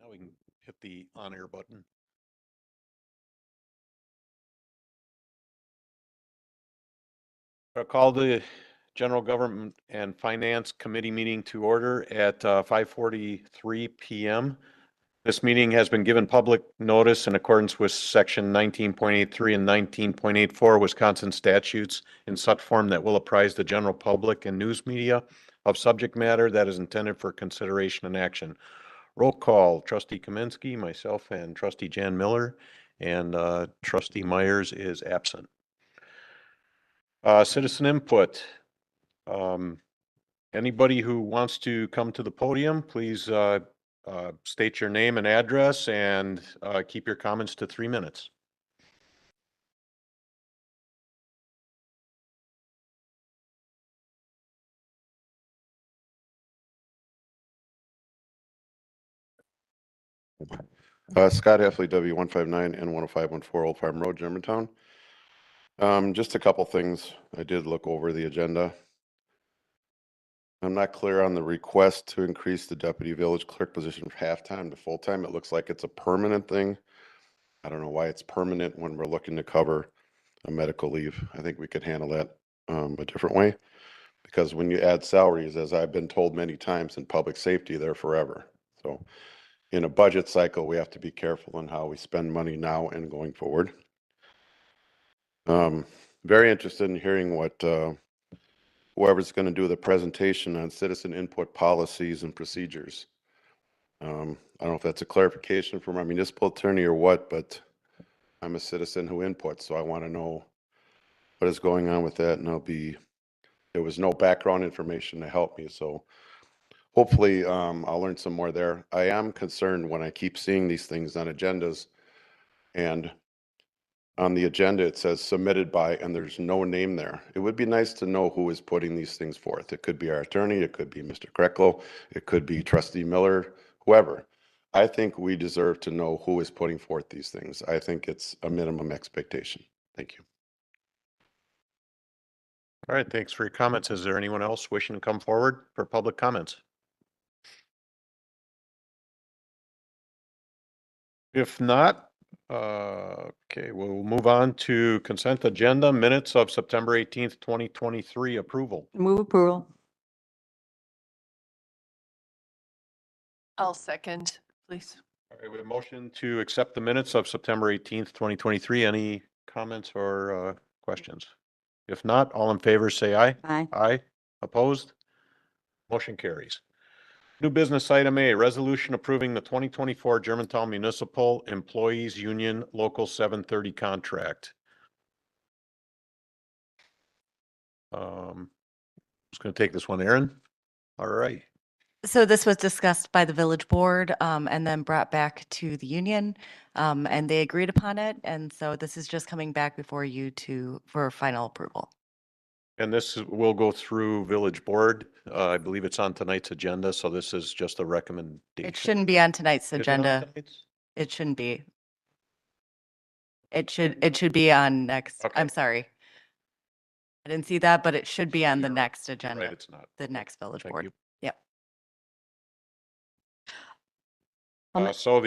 Now we can hit the on-air button. I'll call the General Government and Finance Committee meeting to order at 5:43 p.m. This meeting has been given public notice in accordance with Section 19.83 and 19.84 Wisconsin statutes in such form that will apprise the general public and news media of subject matter that is intended for consideration and action. Roll call, Trustee Kaminsky, myself, and Trustee Jan Miller, and Trustee Myers is absent. Citizen input. Anybody who wants to come to the podium, please state your name and address and keep your comments to 3 minutes. Scott Heffley, W159 and 10514 Old Farm Road, Germantown. Just a couple things. I did look over the agenda. I'm not clear on the request to increase the deputy village clerk position from half-time to full-time. It looks like it's a permanent thing. I don't know why it's permanent when we're looking to cover a medical leave. I think we could handle that a different way, because when you add salaries, as I've been told many times in public safety, they're forever. So in a budget cycle, we have to be careful in how we spend money now and going forward. Very interested in hearing what whoever's going to do the presentation on citizen input policies and procedures. I don't know if that's a clarification from our municipal attorney or what, but I'm a citizen who inputs, so I want to know what is going on with that, and there was no background information to help me, so hopefully I'll learn some more there. I am concerned when I keep seeing these things on agendas, and on the agenda it says submitted by, and there's no name there. It would be nice to know who is putting these things forth. It could be our attorney, it could be Mr. Krecklo, it could be Trustee Miller, whoever. I think we deserve to know who is putting forth these things. I think it's a minimum expectation. Thank you. All right, thanks for your comments. Is there anyone else wishing to come forward for public comments? If not, okay, we'll move on to consent agenda, minutes of September 18th, 2023 approval. Move approval. I'll second, please. All right, we have a motion to accept the minutes of September 18th, 2023. Any comments or questions? If not, all in favor say aye. Aye. Aye. Opposed? Motion carries. New business item A, resolution approving the 2024 Germantown Municipal Employees Union Local 730 contract. Just going to take this one, Aaron. All right. So this was discussed by the village board and then brought back to the union and they agreed upon it. And so this is just coming back before you for final approval. And this will go through village board. I believe it's on tonight's agenda. So this is just a recommendation. It shouldn't be on tonight's Is it on agenda. tonight's? It shouldn't be. It should be on next. Okay. I'm sorry. I didn't see that, but it should be on the next agenda. Right, it's not. The next village Thank board. you. Yep. So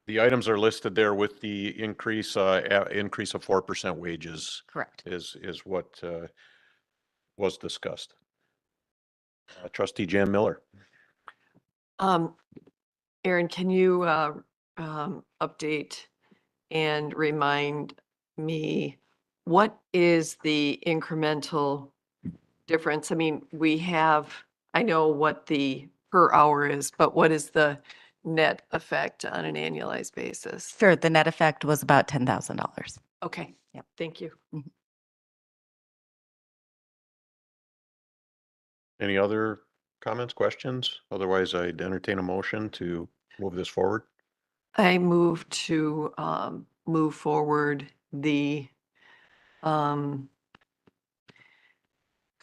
the items are listed there with the increase of 4% wages Correct. is what was discussed. Trustee Jan Miller. Aaron, can you update and remind me, what is the incremental difference? I mean, I know what the per hour is, but what is the net effect on an annualized basis? Sure. The net effect was about $10,000. Okay. Yep. Thank you. Any other comments, questions? Otherwise, I'd entertain a motion to move this forward. I move to move forward the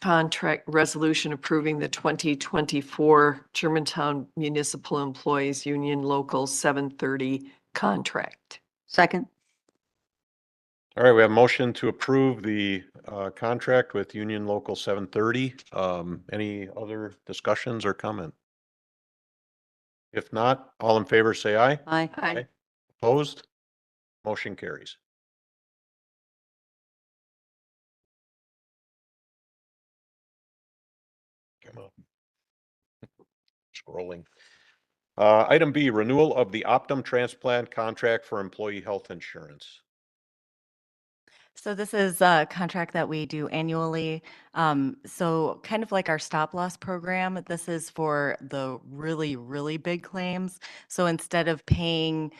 contract resolution approving the 2024 Germantown Municipal Employees Union Local 730 contract. Second. All right, we have a motion to approve the contract with Union Local 730. Any other discussions or comment? If not, all in favor, say aye. Aye. Aye. Opposed? Motion carries. Come on. Scrolling. Item B, renewal of the Optum transplant contract for employee health insurance. So this is a contract that we do annually. So kind of like our stop loss program, this is for the really, really big claims. So instead of paying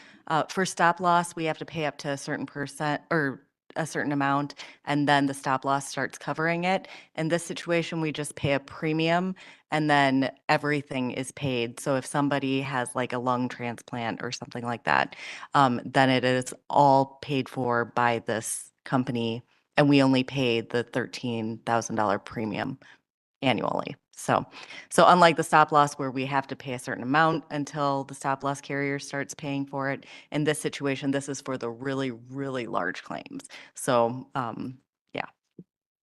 for stop loss, we have to pay up to a certain percent or a certain amount, and then the stop loss starts covering it. In this situation, we just pay a premium and then everything is paid. So if somebody has like a lung transplant or something like that, then it is all paid for by this company, and we only pay the $13,000 premium annually. So unlike the stop loss where we have to pay a certain amount until the stop loss carrier starts paying for it, in this situation, this is for the really, really large claims. So,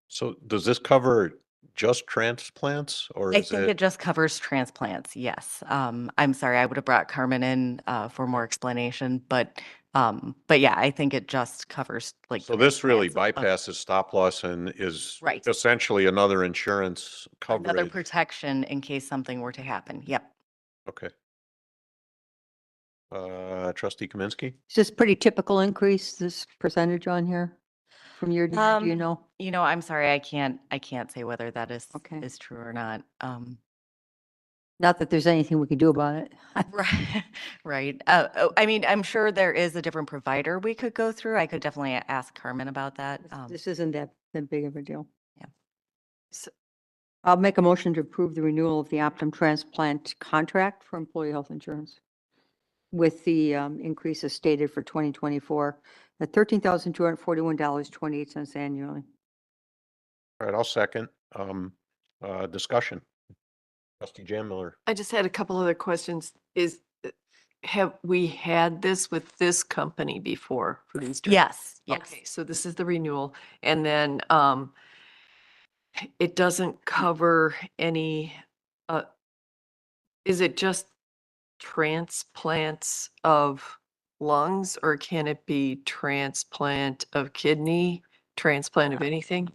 So does this cover just transplants or I is think it just covers transplants, yes. I'm sorry, I would have brought Carmen in for more explanation, but yeah, I think it just covers like. So this really transplants. bypasses stop loss and is Right. essentially another insurance Another coverage. protection in case something were to happen. Yep. Okay. Trustee Kaminsky? Is this pretty typical increase, this percentage on here from year to year, do you know? I'm sorry, I can't say whether that Okay. is true or not. Not that there's anything we can do about it. Right, right. I mean, I'm sure there is a different provider we could go through. I could definitely ask Carmen about that. This isn't that big of a deal. Yeah. I'll make a motion to approve the renewal of the Optum transplant contract for employee health insurance with the increase as stated for 2024 at $13,241.28 annually. All right, I'll second. Discussion. Trustee Jan Miller. I just had a couple other questions. Have we had this with this company before for these? Yes, Okay, yes. so this is the renewal, and then, it doesn't cover any, is it just transplants of lungs, or can it be transplant of kidney, transplant of anything?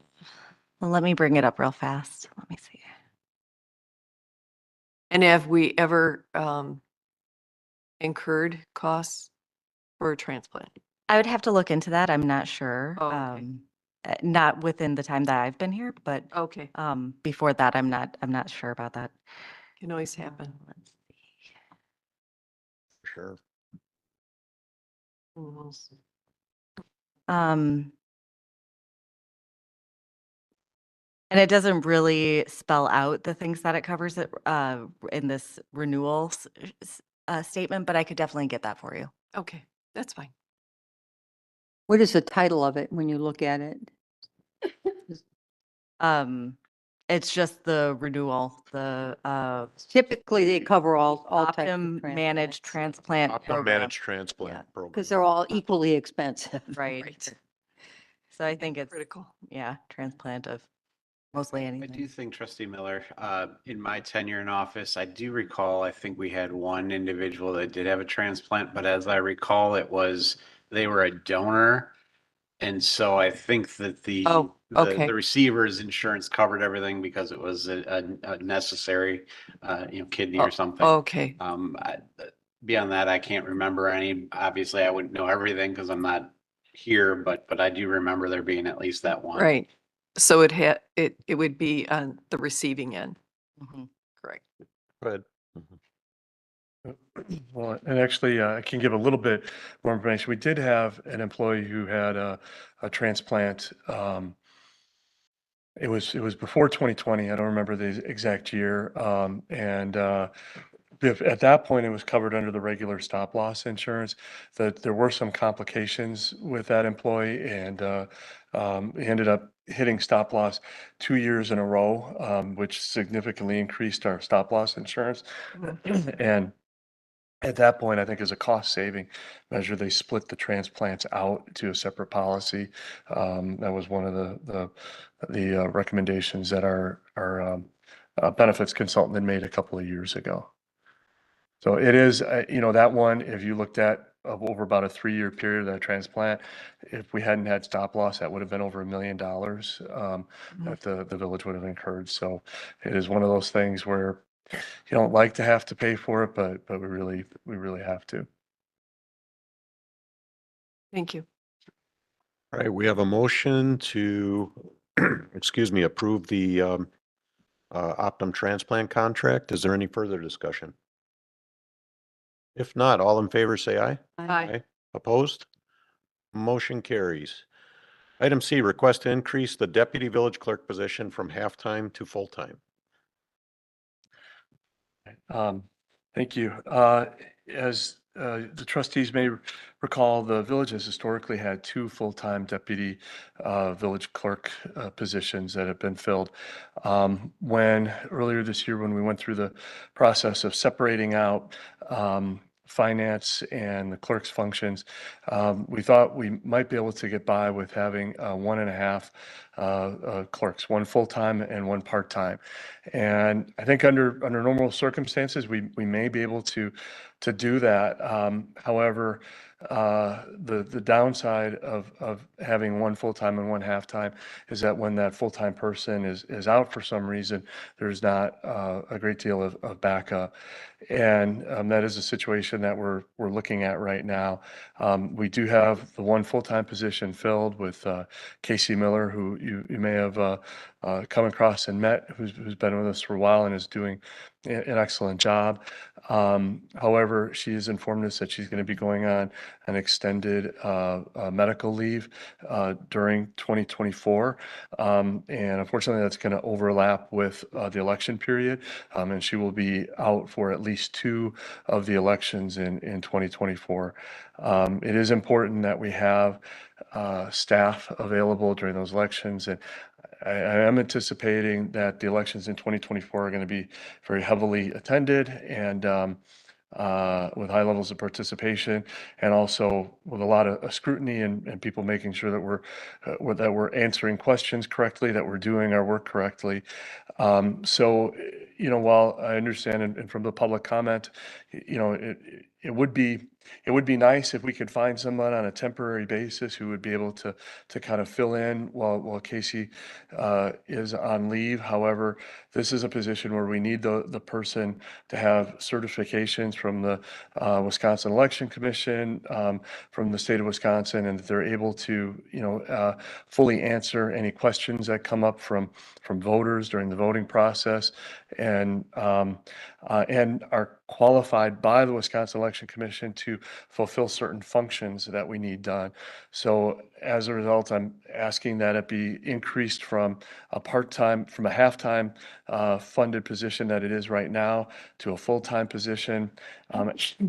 Well, let me bring it up real fast. Let me see. And have we ever, incurred costs for a transplant? I would have to look into that. I'm not sure. Oh, okay. Not within the time that I've been here, but Okay, before that, I'm not sure about that. can always happen. Let's see. Sure. Mhm. And it doesn't really spell out the things that it covers in this renewal statement, but I could definitely get that for you. Okay, that's fine. What is the title of it when you look at it? It's just the renewal, the Typically, they cover all types of Optum managed transplant Optum program. managed transplant program. because they're all equally expensive. Right. So I think it's, Critical. yeah, transplant of mostly I do anything. think, Trustee Miller, in my tenure in office, I do recall, I think we had one individual that did have a transplant, but as I recall, they were a donor. And so I think that Oh, okay. the receiver's insurance covered everything because it was a necessary, kidney or something. Okay, Beyond that, I can't remember any. Obviously, I wouldn't know everything because I'm not here, but I do remember there being at least that one. right. So it would be on the receiving end, Mhm. correct? Go ahead. Well, and actually, I can give a little bit more information. We did have an employee who had a transplant. It was before 2020. I don't remember the exact year. At that point, it was covered under the regular stop loss insurance. That there were some complications with that employee, and he ended up hitting stop loss 2 years in a row, which significantly increased our stop loss insurance. And at that point, I think as a cost saving measure, they split the transplants out to a separate policy. That was one of the recommendations that our benefits consultant had made a couple of years ago. So it is, that one, if you looked at over about a 3-year period of that transplant, if we hadn't had stop loss, that would have been over $1 million that the village would have incurred. So it is one of those things where you don't like to have to pay for it, but we really have to. Thank you. All right, we have a motion to, excuse me, approve the Optum transplant contract. Is there any further discussion? If not, all in favor, say aye. Aye. Opposed? Motion carries. Item C, request to increase the deputy village clerk position from half-time to full-time. Thank you. As the trustees may recall, the village has historically had 2 full-time deputy village clerk positions that have been filled. When earlier this year, when we went through the process of separating out finance and the clerk's functions, we thought we might be able to get by with having 1.5 clerks, 1 full-time and 1 part-time. And I think under normal circumstances, we may be able to do that. However, the downside of having 1 full-time and 1 half-time is that when that full-time person is out for some reason, there's not a great deal of backup. And that is a situation that we're looking at right now. We do have the 1 full-time position filled with Casey Miller, who you may have come across and met, who's been with us for a while and is doing an excellent job. However, she has informed us that she's going to be going on an extended medical leave during 2024. And unfortunately, that's going to overlap with the election period. And she will be out for at least 2 of the elections in 2024. It is important that we have staff available during those elections. And I am anticipating that the elections in 2024 are going to be very heavily attended and with high levels of participation, and also with a lot of scrutiny and people making sure that we're answering questions correctly, that we're doing our work correctly. So, while I understand and from the public comment, it would be nice if we could find someone on a temporary basis who would be able to kind of fill in while Casey is on leave. However, this is a position where we need the person to have certifications from the Wisconsin Election Commission, from the state of Wisconsin, and that they're able to, fully answer any questions that come up from voters during the voting process, and are qualified by the Wisconsin Election Commission to fulfill certain functions that we need done. So as a result, I'm asking that it be increased from a half-time funded position that it is right now to a full-time position,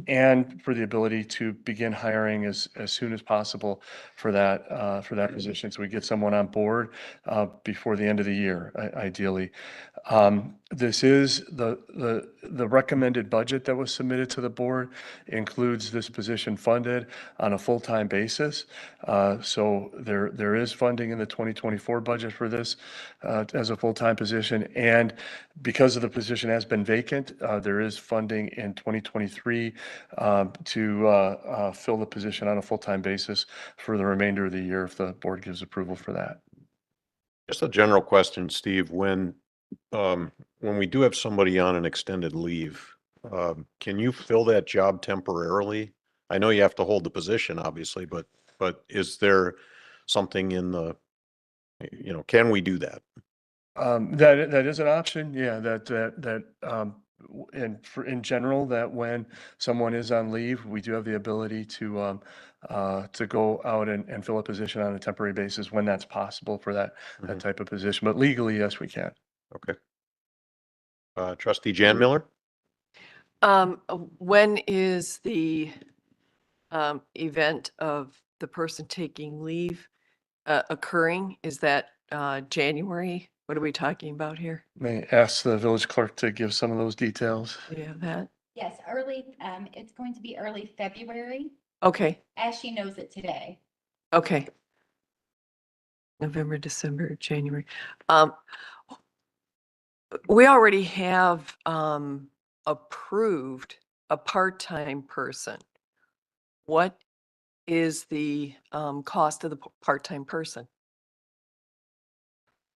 and for the ability to begin hiring as soon as possible for that position, so we get someone on board before the end of the year, ideally. This is the recommended budget that was submitted to the board includes this position funded on a full-time basis. So there is funding in the 2024 budget for this as a full-time position. And because of the position has been vacant, there is funding in 2023 to fill the position on a full-time basis for the remainder of the year if the board gives approval for that. Just a general question, Steve, when we do have somebody on an extended leave, can you fill that job temporarily? I know you have to hold the position, obviously, but is there something in the, can we do that? That is an option. Yeah, in general, that when someone is on leave, we do have the ability to go out and fill a position on a temporary basis when that's possible for that type of position. But legally, yes, we can. Okay. Trustee Jan Miller? When is the event of the person taking leave occurring? Is that January? What are we talking about here? May I ask the village clerk to give some of those details? Do you have that? Yes, it's going to be early February, Okay, as she knows it today. okay. November, December, January. We already have approved a part-time person, what is the cost of the part-time person?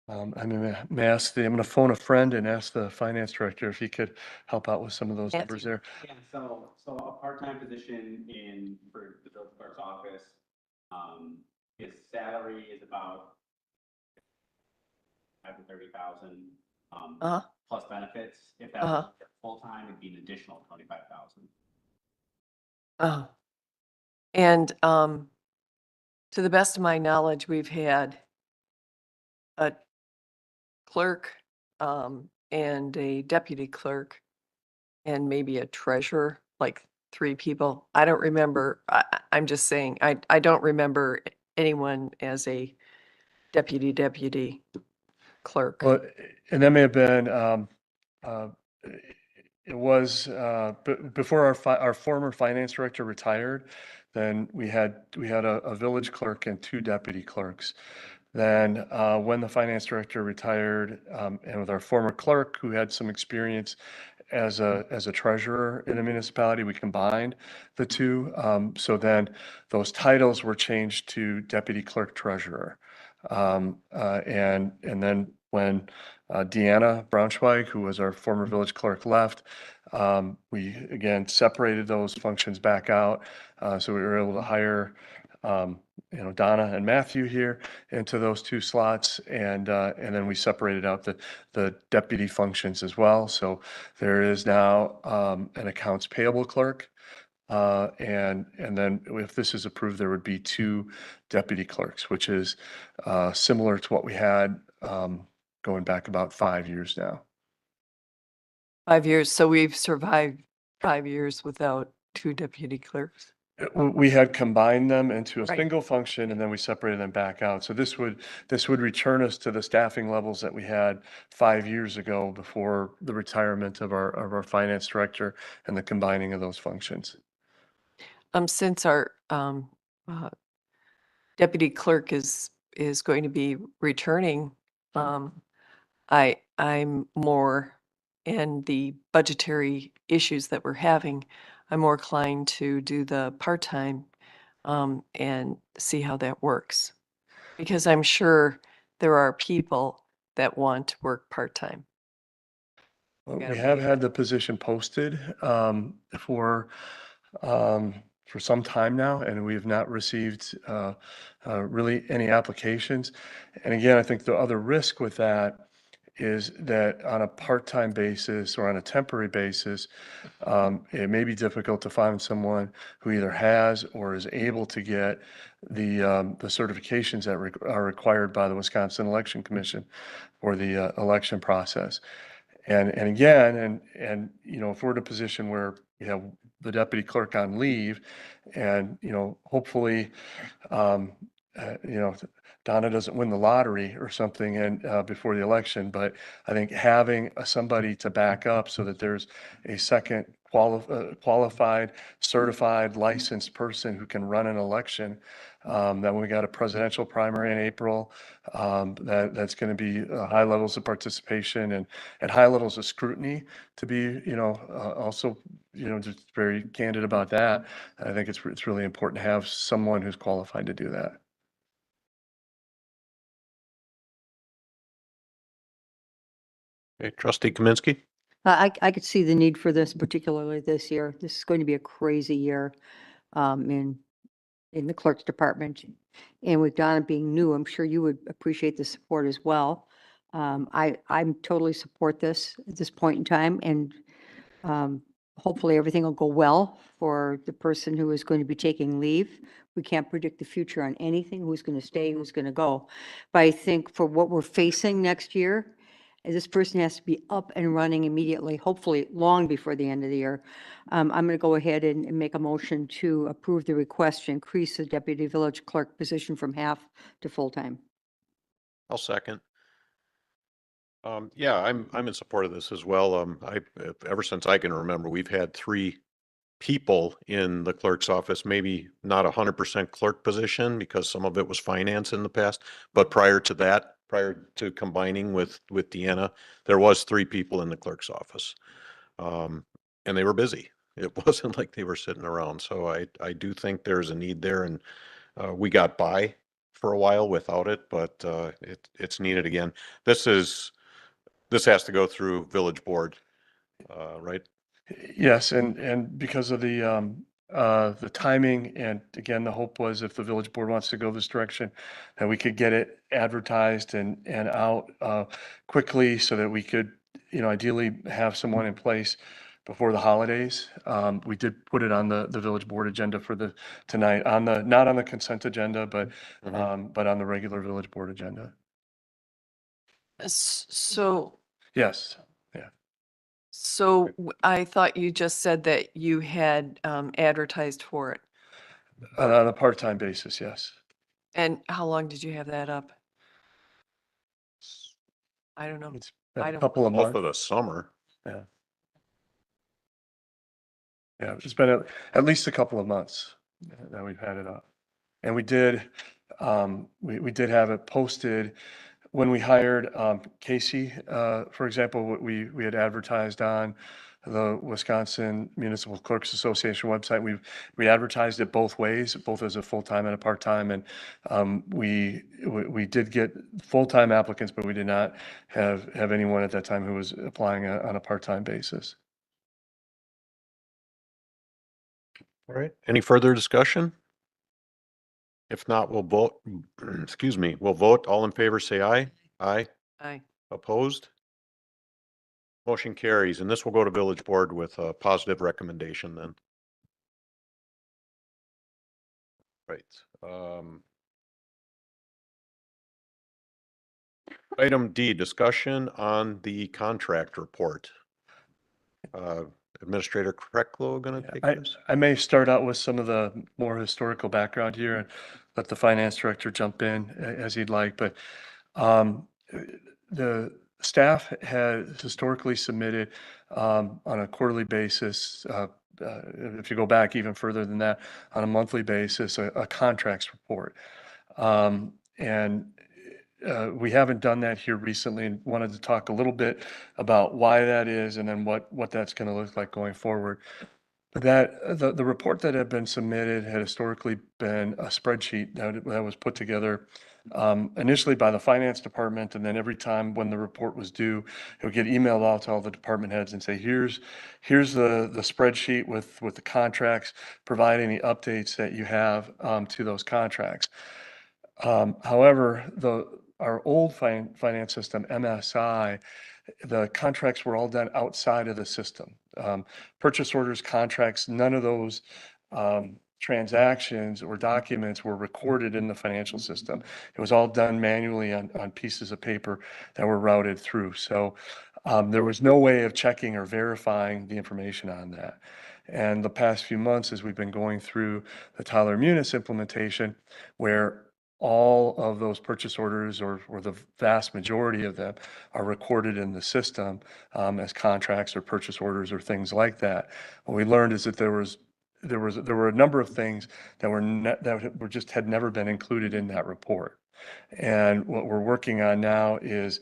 I'm going to phone a friend and ask the finance director if he could help out with some of those Matthew. numbers there. Yeah, so a part-time position for the village clerk's office, his salary is about 30,000, Uh-huh. plus benefits. If that Uh-huh. was full-time, it'd be an additional 25,000. Oh. And to the best of my knowledge, we've had a clerk and a deputy clerk and maybe a treasurer, like 3 people. I don't remember. I'm just saying, I don't remember anyone as a deputy clerk. Well, and that may have been, uh, it was, before our former finance director retired, then we had a village clerk and 2 deputy clerks. Then, when the finance director retired, and with our former clerk who had some experience as a treasurer in a municipality, we combined the 2. So then those titles were changed to deputy clerk treasurer. And then when Deanna Braunschweig, who was our former village clerk, left, we again separated those functions back out. So we were able to hire, Donna and Matthew here into those 2 slots, and then we separated out the deputy functions as well. So there is now an accounts payable clerk. And then if this is approved, there would be 2 deputy clerks, which is similar to what we had going back about 5 years now. 5 years, so we've survived 5 years without 2 deputy clerks. We had combined them into a Right. single function, and then we separated them back out. So this would return us to the staffing levels that we had 5 years ago before the retirement of our finance director and the combining of those functions. Since our deputy clerk is going to be returning, I'm more in the budgetary issues that we're having. I'm more inclined to do the part-time and see how that works. Because I'm sure there are people that want to work part-time. Well, gotta we have believe had the position posted for some time now, and we have not received really any applications. And again, I think the other risk with that is that on a part-time basis or on a temporary basis, it may be difficult to find someone who either has or is able to get the certifications that are required by the Wisconsin Election Commission for the election process. And again, if we're in a position where we have the deputy clerk on leave and, hopefully, Donna doesn't win the lottery or something and before the election, but I think having somebody to back up so that there's a second qualified, certified, licensed person who can run an election, that when we got a presidential primary in April, that's going to be high levels of participation and high levels of scrutiny to be, also, just very candid about that. I think it's really important to have someone who's qualified to do that. Okay, Trustee Kaminsky? I could see the need for this, particularly this year. This is going to be a crazy year in the clerk's department. And with Donna being new, I'm sure you would appreciate the support as well. I'm totally support this at this point in time, and hopefully everything will go well for the person who is going to be taking leave. We can't predict the future on anything, who's going to stay, who's going to go. But I think for what we're facing next year, this person has to be up and running immediately, hopefully long before the end of the year. I'm going to go ahead and make a motion to approve the request to increase the deputy village clerk position from half to full-time. I'll second. Yeah, I'm in support of this as well. Ever since I can remember, we've had 3 people in the clerk's office, maybe not 100% clerk position because some of it was finance in the past. But prior to that, prior to combining with Deanna, there was 3 people in the clerk's office. And they were busy. It wasn't like they were sitting around. So I do think there's a need there, and we got by for a while without it, but it's needed again. This has to go through village board, right? Yes, and because of the timing, and again, the hope was if the village board wants to go this direction, that we could get it advertised and out quickly so that we could, ideally have someone in place before the holidays. We did put it on the village board agenda for tonight, not on the consent agenda, but Mhm. but on the regular village board agenda. So, Yes, yeah. I thought you just said that you had advertised for it. On a part-time basis, yes. And how long did you have that up? I don't know. It's been I a don't- couple of All months. for the summer. Yeah. Yeah, it's been at least a couple of months that we've had it up. And we did have it posted when we hired Casey, for example, we had advertised on the Wisconsin Municipal Clerks Association website. We advertised it both ways, both as a full-time and a part-time. And we did get full-time applicants, but we did not have anyone at that time who was applying on a part-time basis. All right. Any further discussion? If not, we'll vote, excuse me, we'll vote. All in favor, say aye. Aye. Aye. Opposed? Motion carries, and this will go to village board with a positive recommendation then. Right. Item D, discussion on the contract report. Administrator Krecklo gonna take this? I may start out with some of the more historical background here and let the finance director jump in as he'd like, but the staff has historically submitted on a quarterly basis, if you go back even further than that, on a monthly basis, a contracts report. And we haven't done that here recently and wanted to talk a little bit about why that is and then what that's going to look like going forward. The report that had been submitted had historically been a spreadsheet that was put together initially by the finance department, and then every time when the report was due, it would get emailed out to all the department heads and say, here's the spreadsheet with the contracts, provide any updates that you have to those contracts. However, our old finance system, MSI, the contracts were all done outside of the system. Purchase orders, contracts, none of those transactions or documents were recorded in the financial system. It was all done manually on pieces of paper that were routed through. So there was no way of checking or verifying the information on that. And the past few months, as we've been going through the Tyler Munis implementation, where all of those purchase orders or the vast majority of them are recorded in the system as contracts or purchase orders or things like that. What we learned is that there were a number of things that were just had never been included in that report. And what we're working on now is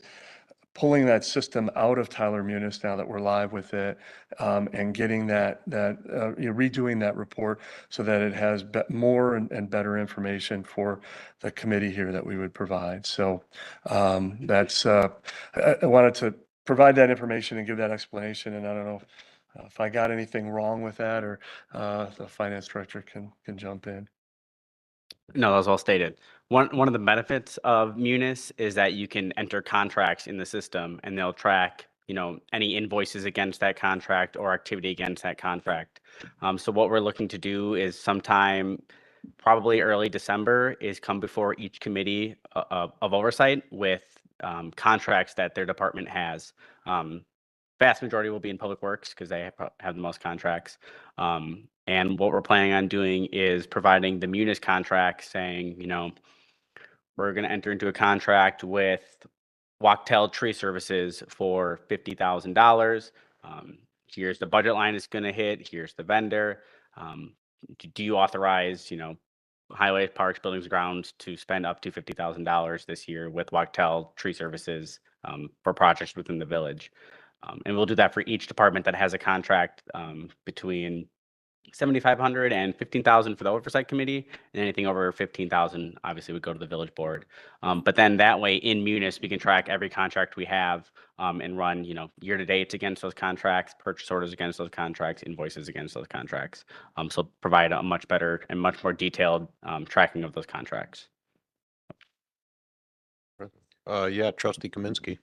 pulling that system out of Tyler Munis now that we're live with it, and getting redoing that report so that it has more and better information for the committee here that we would provide. So that's I wanted to provide that information and give that explanation. And I don't know if I got anything wrong with that, or the finance director can jump in. No, that was well stated. One of the benefits of Munis is that you can enter contracts in the system and they'll track, any invoices against that contract or activity against that contract. So what we're looking to do is sometime probably early December is come before each committee of oversight with contracts that their department has. Vast majority will be in Public Works because they have the most contracts. And what we're planning on doing is providing the Munis contract saying, we're going to enter into a contract with Wachtell Tree Services for $50,000. Here's the budget line it's going to hit. Here's the vendor. Do you authorize, Highway, Parks, Buildings, Grounds to spend up to $50,000 this year with Wachtell Tree Services for projects within the village? And we'll do that for each department that has a contract between 7,500 and 15,000 for the oversight committee, and anything over 15,000 obviously would go to the village board. But then that way in Munis, we can track every contract we have and run, year to dates against those contracts, purchase orders against those contracts, invoices against those contracts. So provide a much better and much more detailed tracking of those contracts. Yeah, trustee Kaminsky.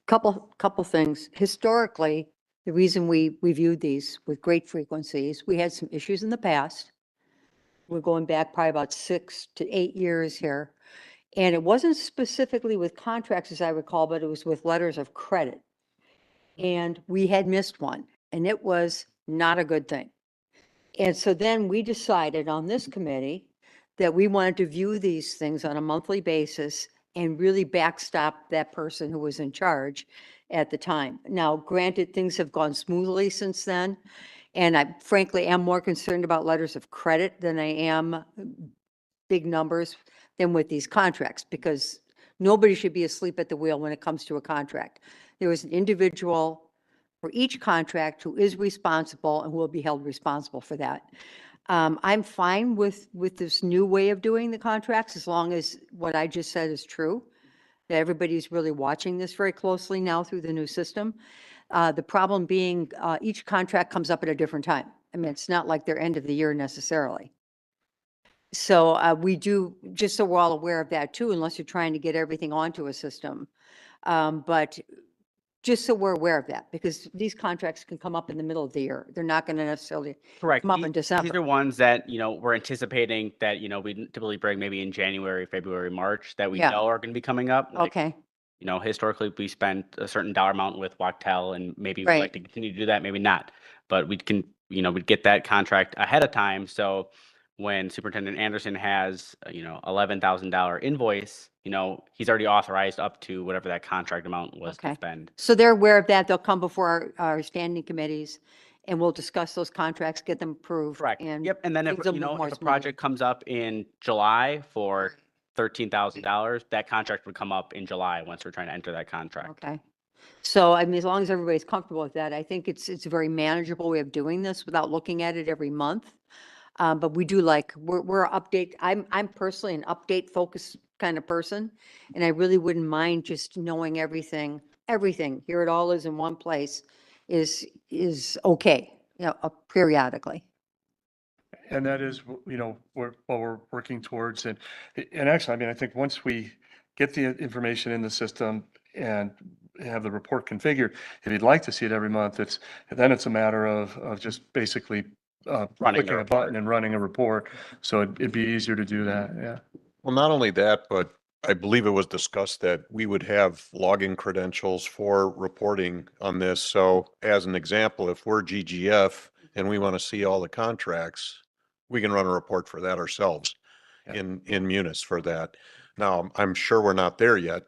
Couple things. Historically, the reason we viewed these with great frequencies, we had some issues in the past. We're going back probably about 6 to 8 years here. And it wasn't specifically with contracts, as I recall, but it was with letters of credit. And we had missed one, and it was not a good thing. And so then we decided on this committee that we wanted to view these things on a monthly basis and really backstop that person who was in charge at the time. Now, granted, things have gone smoothly since then, and I frankly am more concerned about letters of credit than I am big numbers than with these contracts, because nobody should be asleep at the wheel when it comes to a contract. There is an individual for each contract who is responsible and will be held responsible for that. I'm fine with this new way of doing the contracts, as long as what I just said is true, that everybody's really watching this very closely now through the new system. The problem being, each contract comes up at a different time. I mean, it's not like they're end of the year necessarily. So we do, just so we're all aware of that too, unless you're trying to get everything onto a system. But just so we're aware of that, because these contracts can come up in the middle of the year. They're not going to necessarily Correct. come up in These December. are ones that, we're anticipating that, we typically bring maybe in January, February, March that we Yeah. know are going to be coming up. Like, Okay, historically we spent a certain dollar amount with Wachtell, and maybe we'd Right. like to continue to do that, maybe not. But we can, we'd get that contract ahead of time. So when Superintendent Anderson has, $11,000 invoice, he's already authorized up to whatever that contract amount was to Okay. spend. so they're aware of that. They'll come before our standing committees, and we'll discuss those contracts, get them approved. Correct. And Yep. And then if, things will move more if a smoothly. project comes up in July for $13,000, that contract would come up in July once we're trying to enter that contract. Okay. So, I mean, as long as everybody's comfortable with that, I think it's a very manageable way of doing this without looking at it every month. But we do we're update, I'm personally an update focused kind of person. And I really wouldn't mind just knowing everything, here it all is in one place is okay, periodically. And that is, what we're working towards. And actually, I mean, I think once we get the information in the system and have the report configured, if you'd like to see it every month, then it's a matter of just basically Running clicking the a button report. and running a report. So it'd be easier to do that, yeah. Well, not only that, but I believe it was discussed that we would have login credentials for reporting on this. So as an example, if we're GGF and we want to see all the contracts, we can run a report for that ourselves Yeah. in Munis for that. Now, I'm sure we're not there yet.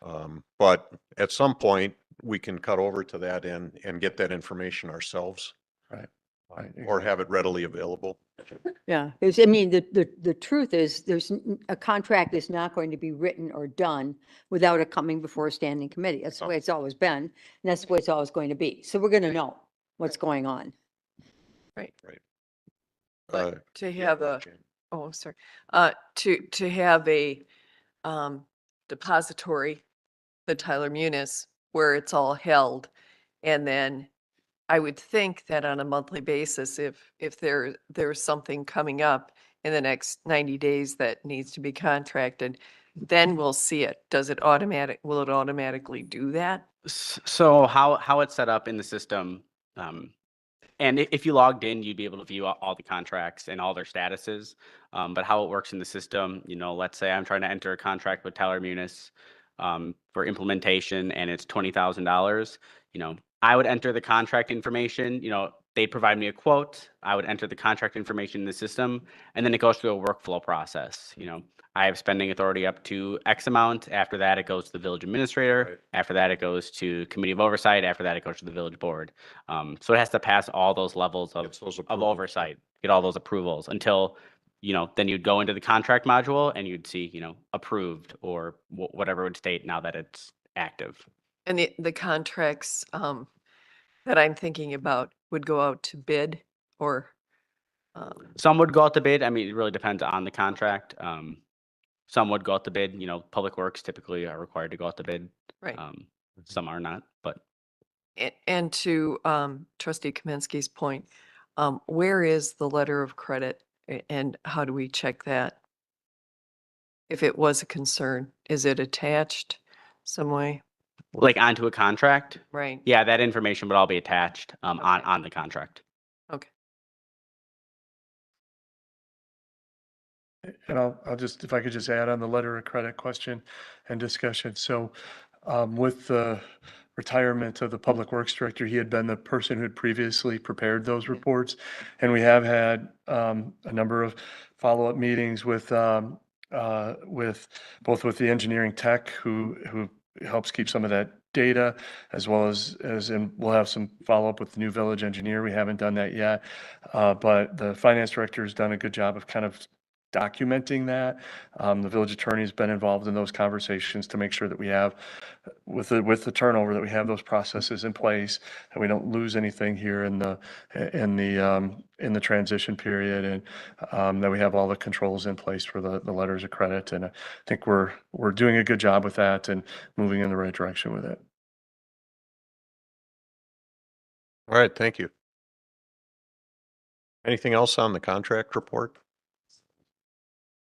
But at some point, we can cut over to that and get that information ourselves. Right. Right, Or have it readily available. Yeah, I mean, the truth is, a contract is not going to be written or done without it coming before a standing committee. That's the way it's always been, and that's the way it's always going to be. So we're going to know what's going on. Right. Right. But to Yeah, have go ahead, a, Jane. oh, I'm sorry, to have a depository, the Tyler Munis, where it's all held. And then I would think that on a monthly basis, if there's something coming up in the next 90 days that needs to be contracted, then we'll see it. Will it automatically do that? So how it's set up in the system, and if you logged in, you'd be able to view all the contracts and all their statuses. But how it works in the system, let's say I'm trying to enter a contract with Tyler Munis for implementation, and it's $20,000. I would enter the contract information. They'd provide me a quote. I would enter the contract information in the system, and then it goes through a workflow process. I have spending authority up to X amount. After that, it goes to the village administrator. Right. After that, it goes to committee of oversight. After that, it goes to the village board. So it has to pass all those levels of Gets those of approvals. oversight, get all those approvals until, then you'd go into the contract module and you'd see, approved or whatever it would state now that it's active. And the contracts that I'm thinking about would go out to bid or, Some would go out to bid. I mean, it really depends on the contract. Some would go out to bid, Public Works typically are required to go out to bid. right. Some are not, but And to trustee Kaminsky's point, where is the letter of credit and how do we check that? If it was a concern, is it attached some way? like onto a contract, Right, yeah, that information would all be attached Okay. on the contract. okay. And I'll just, if I could just add on the letter of credit question and discussion. So with the retirement of the Public Works Director, he had been the person who had previously prepared those reports. And we have had a number of follow-up meetings with both with the engineering tech who helps keep some of that data, as well as and we'll have some follow-up with the new village engineer. We haven't done that yet. But the finance director has done a good job of kind of documenting that. The village attorney has been involved in those conversations to make sure that we have, with the turnover, that we have those processes in place, and we don't lose anything here in the transition period, and that we have all the controls in place for the letters of credit. And I think we're doing a good job with that and moving in the right direction with it. All right, thank you. Anything else on the contract report?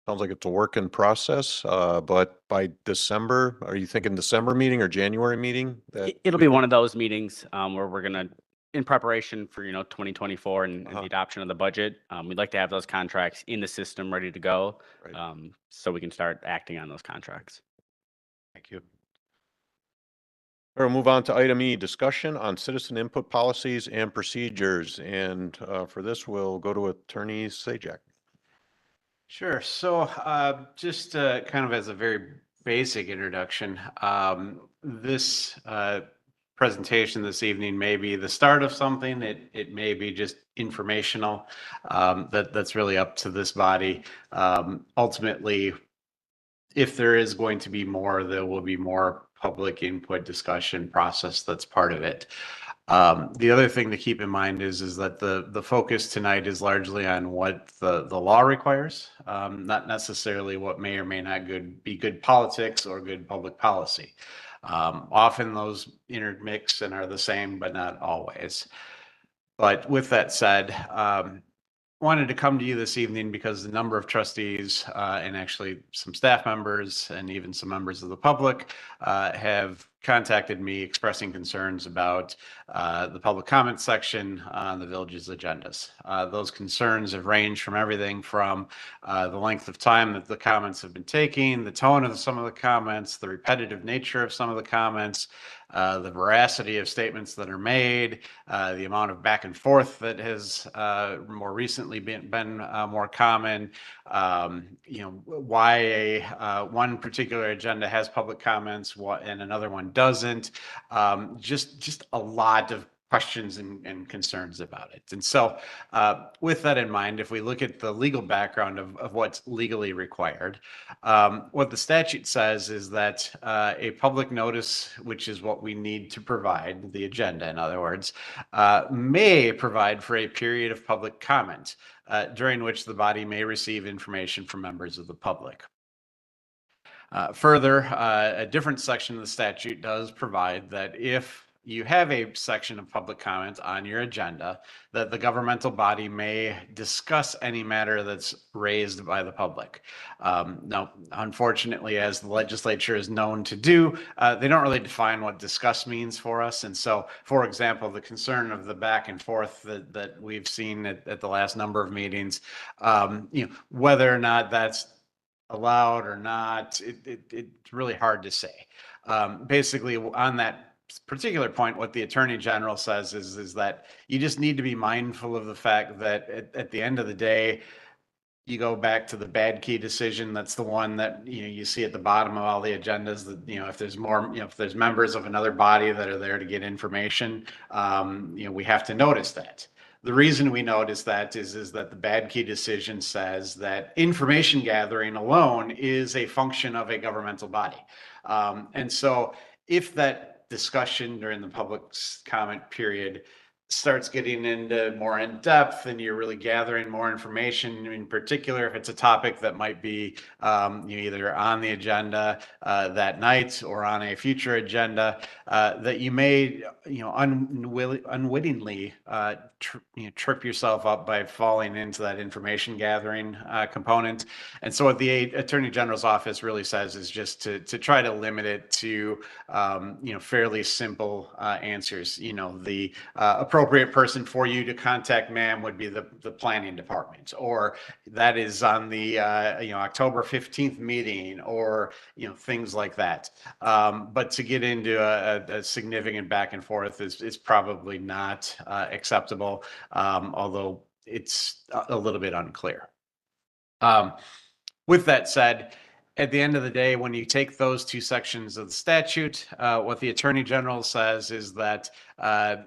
Sounds like it's a work in process, but by December, are you thinking December meeting or January meeting? It'll be one of those meetings where we're gonna, in preparation for 2024 and the adoption of the budget, we'd like to have those contracts in the system ready to go, Right. so we can start acting on those contracts. Thank you. We'll move on to item E, discussion on citizen input policies and procedures. And for this, we'll go to Attorney Sajak. Sure. So just kind of as a very basic introduction, this presentation this evening may be the start of something. It may be just informational. That's really up to this body. Ultimately, if there is going to be more, there will be more public input discussion process that's part of it. The other thing to keep in mind is that the focus tonight is largely on what the law requires, not necessarily what may or may not be good politics or good public policy. Often those intermix and are the same, but not always. But with that said, wanted to come to you this evening because the number of trustees and actually some staff members and even some members of the public have contacted me expressing concerns about the public comment section on the village's agendas. Those concerns have ranged from everything from the length of time that the comments have been taking, the tone of some of the comments, the repetitive nature of some of the comments, the veracity of statements that are made, the amount of back and forth that has more recently been more common, why one particular agenda has public comments and another one doesn't, just a lot of questions and concerns about it. And so with that in mind, if we look at the legal background of what's legally required, what the statute says is that a public notice, which is what we need to provide, the agenda in other words, may provide for a period of public comment during which the body may receive information from members of the public. Further, a different section of the statute does provide that if you have a section of public comment on your agenda, that the governmental body may discuss any matter that's raised by the public. Now, unfortunately, as the legislature is known to do, they don't really define what discuss means for us. And so, for example, the concern of the back and forth that we've seen at the last number of meetings, whether or not that's allowed or not, it's really hard to say. Basically, on that particular point, what the Attorney General says is that you just need to be mindful of the fact that at the end of the day, you go back to the bad key decision. That's the one that you see at the bottom of all the agendas. That if there's more, if there's members of another body that are there to get information, we have to notice that. The reason we notice that is that the bad key decision says that information gathering alone is a function of a governmental body, and so if that discussion during the public's comment period starts getting into more in depth and you're really gathering more information, in particular, if it's a topic that might be either on the agenda that night or on a future agenda, that you may, unwittingly trip yourself up by falling into that information gathering component. And so what the Attorney General's office really says is just to try to limit it to, fairly simple answers. The appropriate person for you to contact, ma'am, would be the planning department, or that is on the, October 15th meeting, or, things like that. But to get into a significant back and forth is probably not acceptable, although it's a little bit unclear. With that said, at the end of the day, when you take those two sections of the statute, what the Attorney General says is that,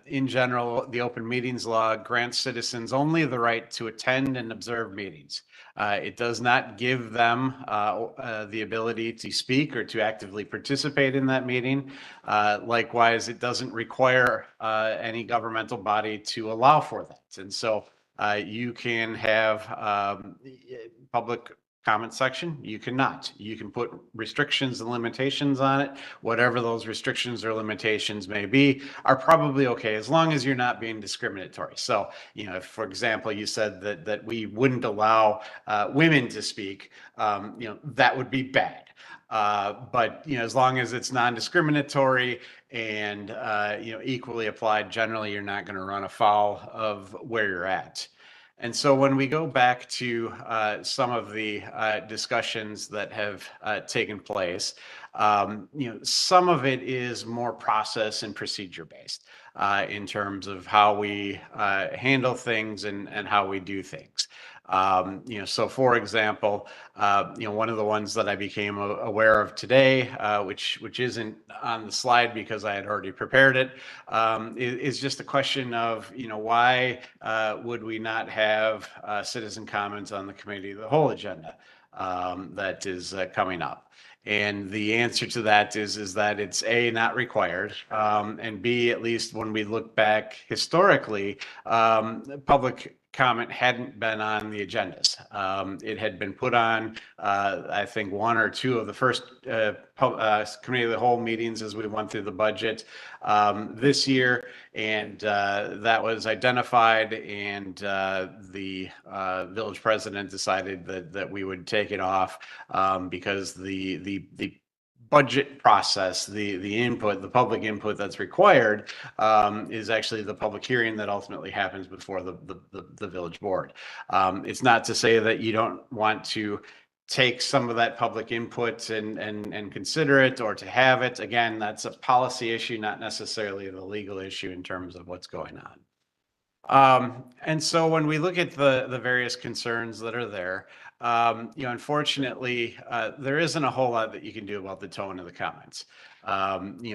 in general, the Open Meetings Law grants citizens only the right to attend and observe meetings. It does not give them the ability to speak or to actively participate in that meeting. Likewise, it doesn't require any governmental body to allow for that. And so you can have public comment section, you cannot. You can put restrictions and limitations on it. Whatever those restrictions or limitations may be are probably okay, as long as you're not being discriminatory. So, if, for example, you said that we wouldn't allow women to speak, that would be bad. But, as long as it's non-discriminatory and, equally applied, generally, you're not going to run afoul of where you're at. And so when we go back to some of the discussions that have taken place, some of it is more process and procedure based in terms of how we handle things and how we do things. So for example, one of the ones that I became aware of today, which isn't on the slide because I had already prepared it, is just a question of, why would we not have citizen comments on the committee of the whole agenda that is coming up? And the answer to that is that it's A, not required, and B, at least when we look back historically, public comment hadn't been on the agendas. It had been put on, I think, one or two of the first committee of the whole meetings as we went through the budget this year, and that was identified, and the village president decided that we would take it off because the budget process, the input, the public input that's required is actually the public hearing that ultimately happens before the village board. It's not to say that you don't want to take some of that public input and consider it, or to have it. Again, that's a policy issue, not necessarily the legal issue in terms of what's going on. And so when we look at the various concerns that are there, unfortunately, there isn't a whole lot that you can do about the tone of the comments.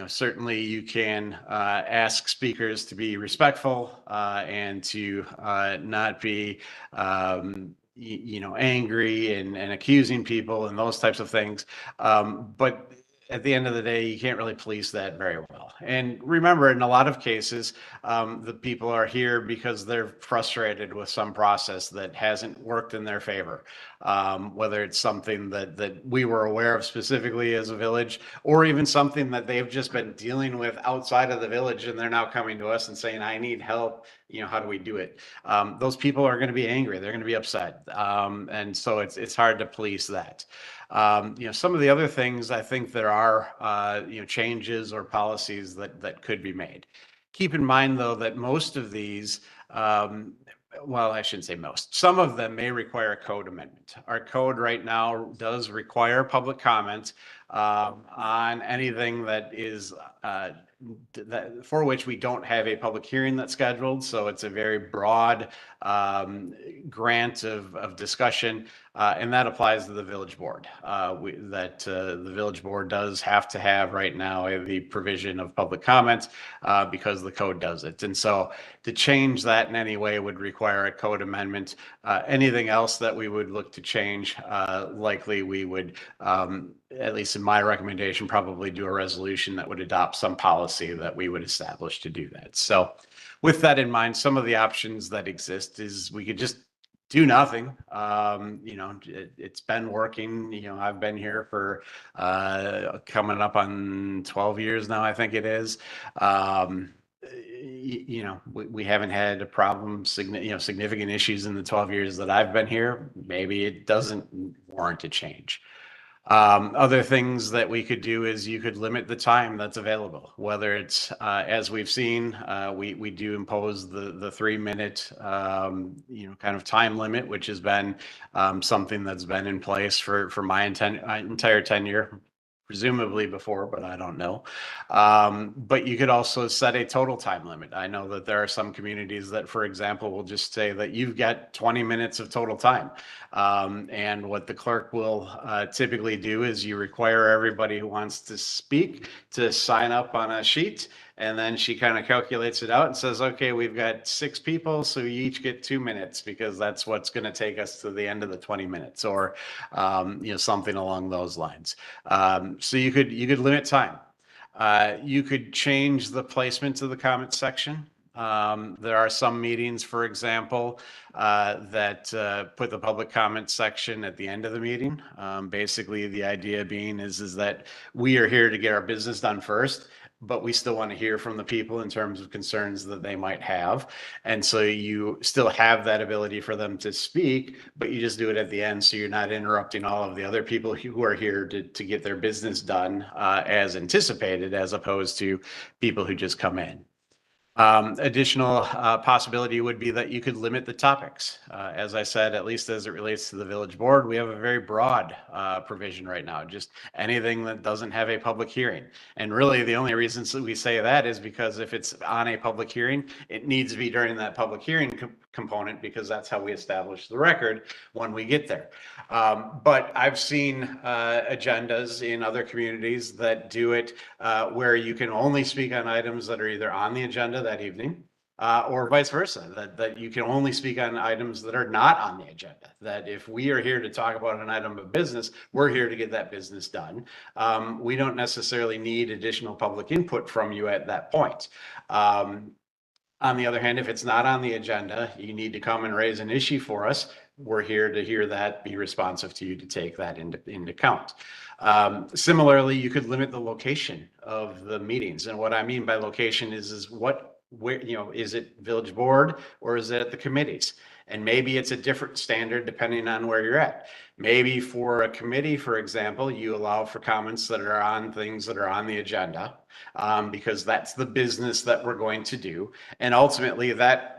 Certainly you can ask speakers to be respectful and to not be, angry and accusing people and those types of things. But at the end of the day, you can't really police that very well. And remember, in a lot of cases, the people are here because they're frustrated with some process that hasn't worked in their favor. Whether it's something that we were aware of specifically as a village, or even something that they've just been dealing with outside of the village, and they're now coming to us and saying, I need help. How do we do it? Those people are going to be angry. They're going to be upset. And so it's hard to police that. Some of the other things, I think there are, changes or policies that could be made. Keep in mind, though, that most of these, well, I shouldn't say most, some of them may require a code amendment. Our code right now does require public comment on anything that is for which we don't have a public hearing that's scheduled. So it's a very broad grant of discussion. And that applies to the village board. The village board does have to have right now the provision of public comment because the code does it. And so to change that in any way would require a code amendment. Anything else that we would look to change, likely we would, at least in my recommendation, probably do a resolution that would adopt some policy that we would establish to do that. So with that in mind, some of the options that exist is we could just do nothing. It's been working. I've been here for coming up on 12 years now, I think it is. We haven't had a problem, significant issues in the 12 years that I've been here. Maybe it doesn't warrant a change. Other things that we could do is you could limit the time that's available, whether it's, as we've seen, we do impose the 3-minute, kind of time limit, which has been something that's been in place for my entire tenure, presumably before, but I don't know. But you could also set a total time limit. I know that there are some communities that, for example, will just say that you've got 20 minutes of total time. And what the clerk will typically do is you require everybody who wants to speak to sign up on a sheet. And then she kind of calculates it out and says, okay, we've got 6 people, so you each get 2 minutes because that's what's going to take us to the end of the 20 minutes or, something along those lines. So you could limit time. You could change the placement of the comment section. There are some meetings, for example, that put the public comment section at the end of the meeting. Basically, the idea being is that we are here to get our business done first, but we still want to hear from the people in terms of concerns that they might have. And so you still have that ability for them to speak, but you just do it at the end. So you're not interrupting all of the other people who are here to get their business done as anticipated, as opposed to people who just come in. Additional possibility would be that you could limit the topics. As I said, at least as it relates to the village board, we have a very broad provision right now, just anything that doesn't have a public hearing. And really the only reason we say that is because if it's on a public hearing, it needs to be during that public hearing component, because that's how we establish the record when we get there. But I've seen agendas in other communities that do it where you can only speak on items that are either on the agenda that evening or vice versa, that you can only speak on items that are not on the agenda. That if we are here to talk about an item of business, we're here to get that business done. We don't necessarily need additional public input from you at that point. On the other hand, if it's not on the agenda, you need to come and raise an issue for us. We're here to hear that, be responsive to you to take that into account. Similarly, you could limit the location of the meetings. And what I mean by location is where, is it village board or is it at the committees? And maybe it's a different standard depending on where you're at. Maybe for a committee, for example, you allow for comments that are on things that are on the agenda, because that's the business that we're going to do. And ultimately that,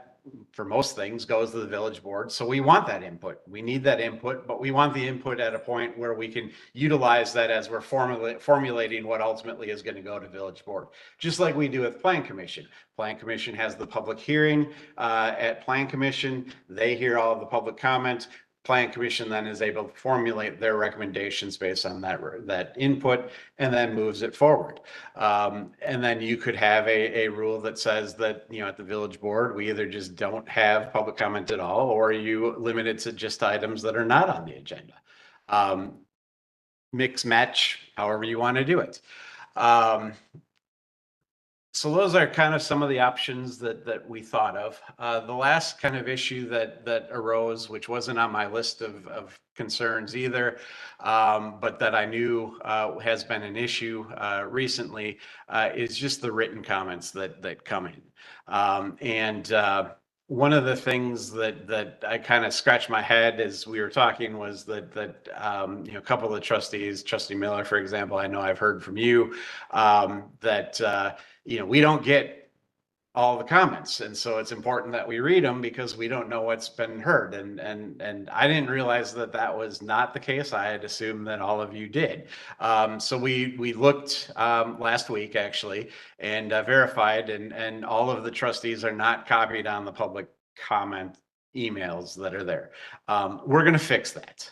for most things, goes to the village board. So we want that input. We need that input, but we want the input at a point where we can utilize that as we're formulating what ultimately is going to go to village board. Just like we do with Plan Commission. Plan Commission has the public hearing at Plan Commission. They hear all of the public comment. Plan Commission then is able to formulate their recommendations based on that input and then moves it forward. And then you could have a rule that says that, at the village board, we either just don't have public comment at all, or you limit it to just items that are not on the agenda. Mix, match, however you want to do it. So those are kind of some of the options that we thought of. The last kind of issue that arose, which wasn't on my list of concerns either, but that I knew has been an issue recently, is just the written comments that come in. One of the things that I kind of scratched my head as we were talking was that a couple of the trustees, Trustee Miller, for example, I know I've heard from you, that we don't get all the comments, and so it's important that we read them because we don't know what's been heard. And I didn't realize that was not the case. I had assumed that all of you did. So we looked last week actually and verified, and all of the trustees are not copied on the public comment emails that are there. We're going to fix that.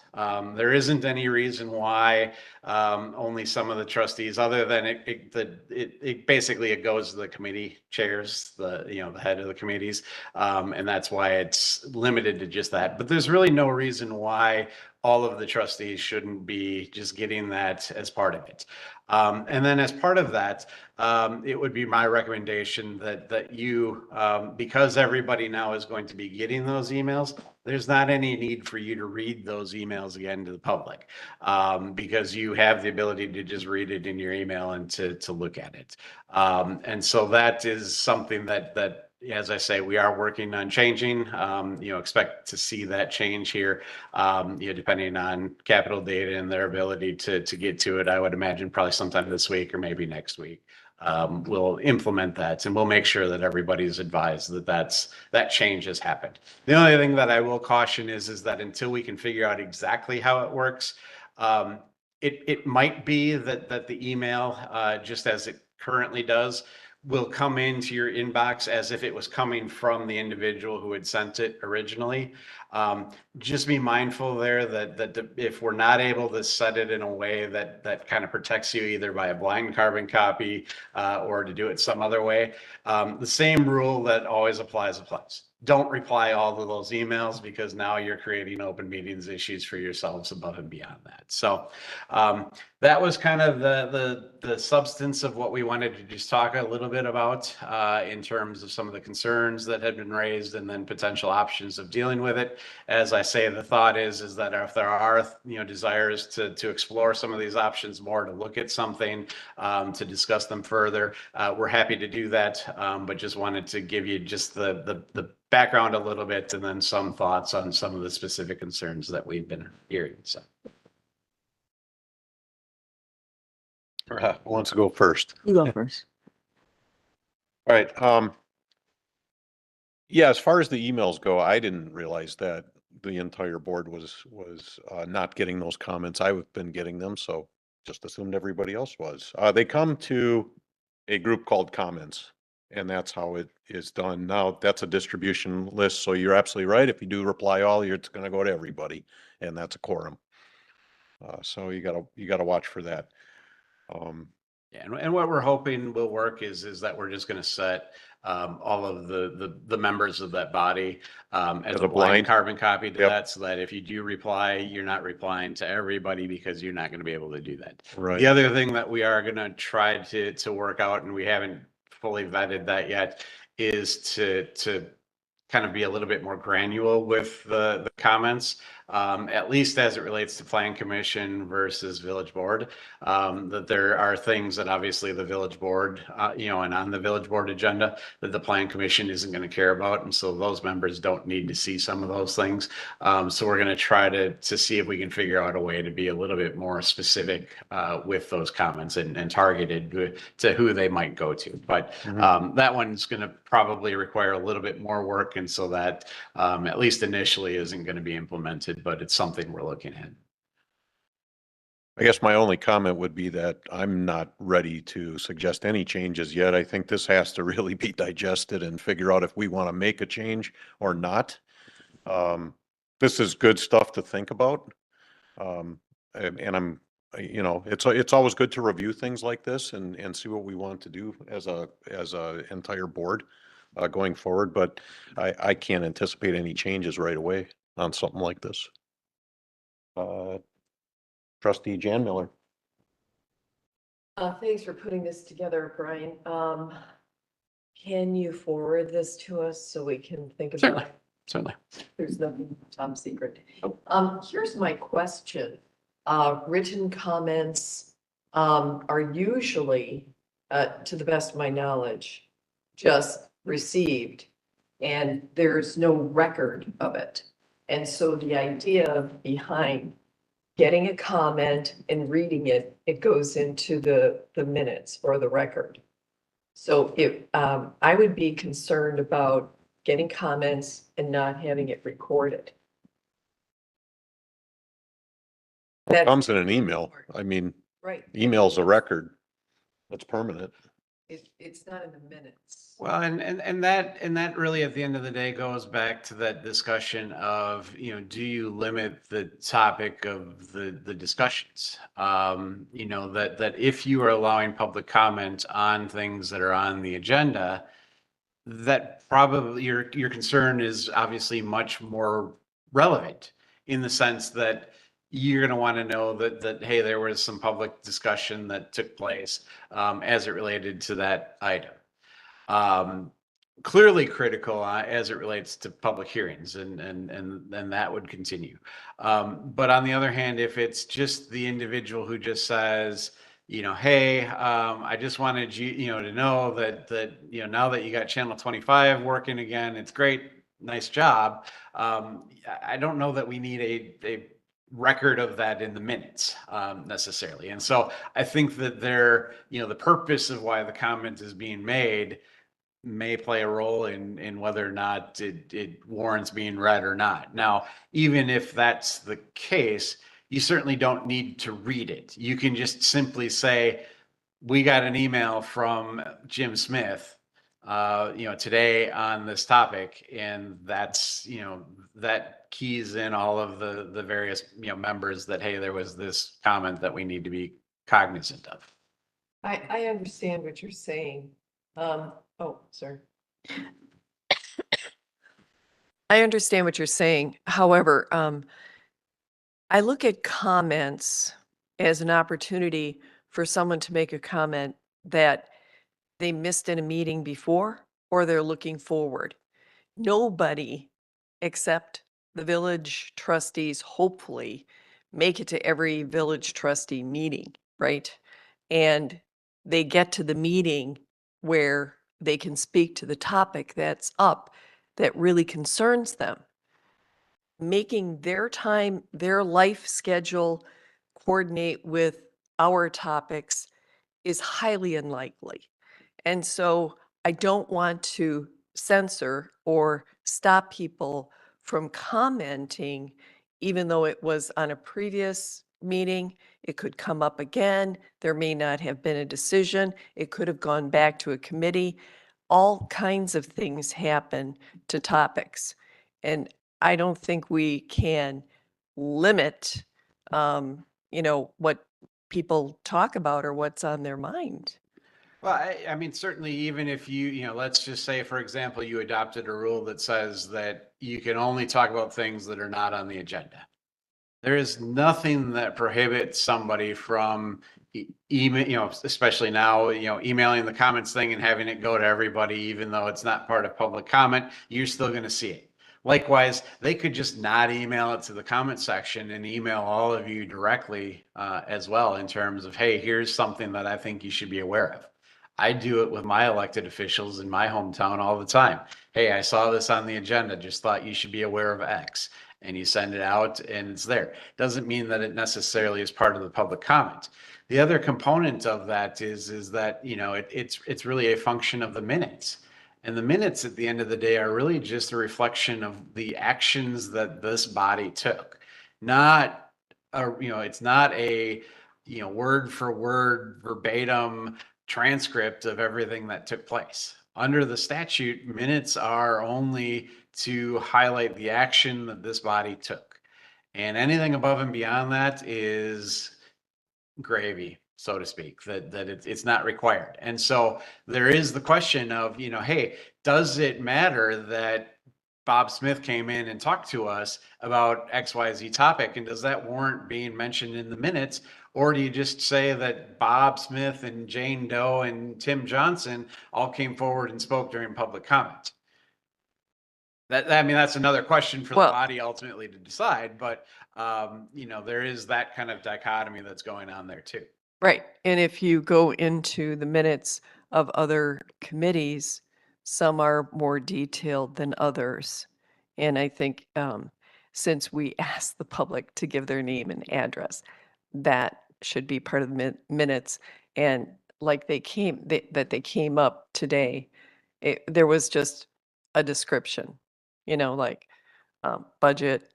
There isn't any reason why only some of the trustees, other than it basically it goes to the committee chairs, the head of the committees, and that's why it's limited to just that. But there's really no reason why all of the trustees shouldn't be just getting that as part of it. And then as part of that, it would be my recommendation that you, because everybody now is going to be getting those emails, there's not any need for you to read those emails again to the public, because you have the ability to just read it in your email and to look at it. And so that is something that as I say, we are working on changing. Expect to see that change here. Depending on Capital Data and their ability to get to it, I would imagine probably sometime this week or maybe next week. We'll implement that and we'll make sure that everybody's advised that change has happened. The only thing that I will caution is that until we can figure out exactly how it works, it might be that the email, just as it currently does, will come into your inbox as if it was coming from the individual who had sent it originally. Just be mindful there that if we're not able to set it in a way that kind of protects you either by a blind carbon copy or to do it some other way, the same rule that always applies. Don't reply all of those emails, because now you're creating open meetings issues for yourselves above and beyond that. So that was kind of the substance of what we wanted to just talk a little bit about in terms of some of the concerns that had been raised and then potential options of dealing with it. As I say, the thought is that if there are desires to explore some of these options more, to look at something, to discuss them further, we're happy to do that. But just wanted to give you just the background a little bit and then some thoughts on some of the specific concerns that we've been hearing. So. Who wants to go first? You go first. All right. Yeah, as far as the emails go, I didn't realize that the entire board was not getting those comments. I've been getting them, so just assumed everybody else was. They come to a group called comments, and that's how it is done. Now, that's a distribution list, so you're absolutely right. If you do reply all, it's going to go to everybody, and that's a quorum. So you gotta watch for that. Yeah, and what we're hoping will work is that we're just going to set all of the members of that body as a blind carbon copy to that, so that if you do reply, you're not replying to everybody, because you're not going to be able to do that. Right. The other thing that we are going to try to work out, and we haven't fully vetted that yet, is to kind of be a little bit more granular with the comments, at least as it relates to Plan Commission versus Village Board. That there are things that obviously the Village Board, and on the Village Board agenda, that the Plan Commission isn't going to care about. And so those members don't need to see some of those things. So we're going to try to see if we can figure out a way to be a little bit more specific with those comments and targeted to who they might go to. But that one's going to probably require a little bit more work. And so that at least initially isn't going to be implemented, but it's something we're looking at. I guess my only comment would be that I'm not ready to suggest any changes yet. I think this has to really be digested and figure out if we want to make a change or not. This is good stuff to think about. And I'm, it's always good to review things like this and see what we want to do as a entire board going forward. But I can't anticipate any changes right away on something like this. Trustee Jan Miller. Thanks for putting this together, Brian. Can you forward this to us so we can think about it? Certainly. There's nothing top secret. Here's my question. Written comments are usually, to the best of my knowledge, just received, and there's no record of it. And so the idea behind getting a comment and reading it, it goes into the minutes or the record. So I would be concerned about getting comments and not having it recorded. It comes in an email. I mean, right. email's a record. That's permanent. It's not in the minutes. Well, and that really at the end of the day goes back to that discussion of, do you limit the topic of the discussions? That if you are allowing public comment on things that are on the agenda, that probably your concern is obviously much more relevant in the sense that you're going to want to know that, hey, there was some public discussion that took place as it related to that item. Clearly critical as it relates to public hearings, and that would continue. But on the other hand, if it's just the individual who just says, hey, I just wanted you, to know that now that you got Channel 25 working again, it's great, nice job. I don't know that we need a record of that in the minutes necessarily. And so I think that the purpose of why the comment is being made may play a role in whether or not it warrants being read or not. Now, even if that's the case, you certainly don't need to read it. You can just simply say, we got an email from Jim Smith, today on this topic, and that's, that keys in all of the various, members that, hey, there was this comment that we need to be cognizant of. I understand what you're saying. Oh, sorry. I understand what you're saying. However, I look at comments as an opportunity for someone to make a comment that they missed in a meeting before, or they're looking forward. Nobody except the village trustees, hopefully, make it to every village trustee meeting, right? And they get to the meeting where they can speak to the topic that's up that really concerns them. Making their time, their life schedule coordinate with our topics is highly unlikely. And so I don't want to censor or stop people from commenting, even though it was on a previous meeting. It could come up again. There may not have been a decision. It could have gone back to a committee. All kinds of things happen to topics. And I don't think we can limit, what people talk about or what's on their mind. Well, I mean, certainly, even if let's just say, for example, you adopted a rule that says that you can only talk about things that are not on the agenda. There is nothing that prohibits somebody from email, especially now, emailing the comments thing and having it go to everybody, even though it's not part of public comment, you're still going to see it. Likewise, they could just not email it to the comment section and email all of you directly as well, in terms of, hey, here's something that I think you should be aware of. I do it with my elected officials in my hometown all the time. Hey, I saw this on the agenda, just thought you should be aware of X. And you send it out and it's there. Doesn't mean that it necessarily is part of the public comment. The other component of that is that, it's really a function of the minutes. And the minutes at the end of the day are really just a reflection of the actions that this body took. It's not a, word for word verbatim transcript of everything that took place. Under the statute, minutes are only to highlight the action that this body took. And anything above and beyond that is gravy, so to speak, that it's not required. And so there is the question of, hey, does it matter that Bob Smith came in and talked to us about XYZ topic, and does that warrant being mentioned in the minutes? Or do you just say that Bob Smith and Jane Doe and Tim Johnson all came forward and spoke during public comment? That's another question for the body ultimately to decide, but there is that kind of dichotomy that's going on there too. Right. And if you go into the minutes of other committees, some are more detailed than others. And I think since we asked the public to give their name and address, that should be part of the minutes. And like they came up today, there was just a description, like budget,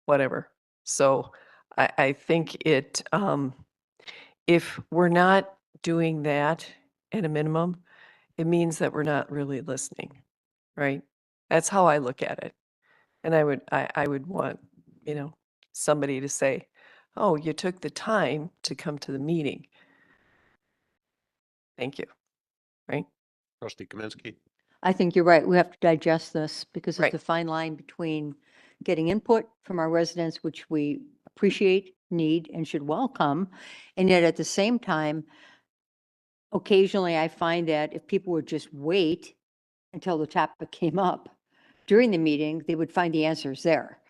whatever. So I think if we're not doing that at a minimum, it means that we're not really listening, right? That's how I look at it. And I would want, somebody to say, oh, you took the time to come to the meeting. Thank you, right? Trustee Kaminsky. I think you're right. We have to digest this because Right. it's a fine line between getting input from our residents, which we appreciate, need, and should welcome. And yet at the same time, occasionally I find that if people would just wait until the topic came up during the meeting, they would find the answers there.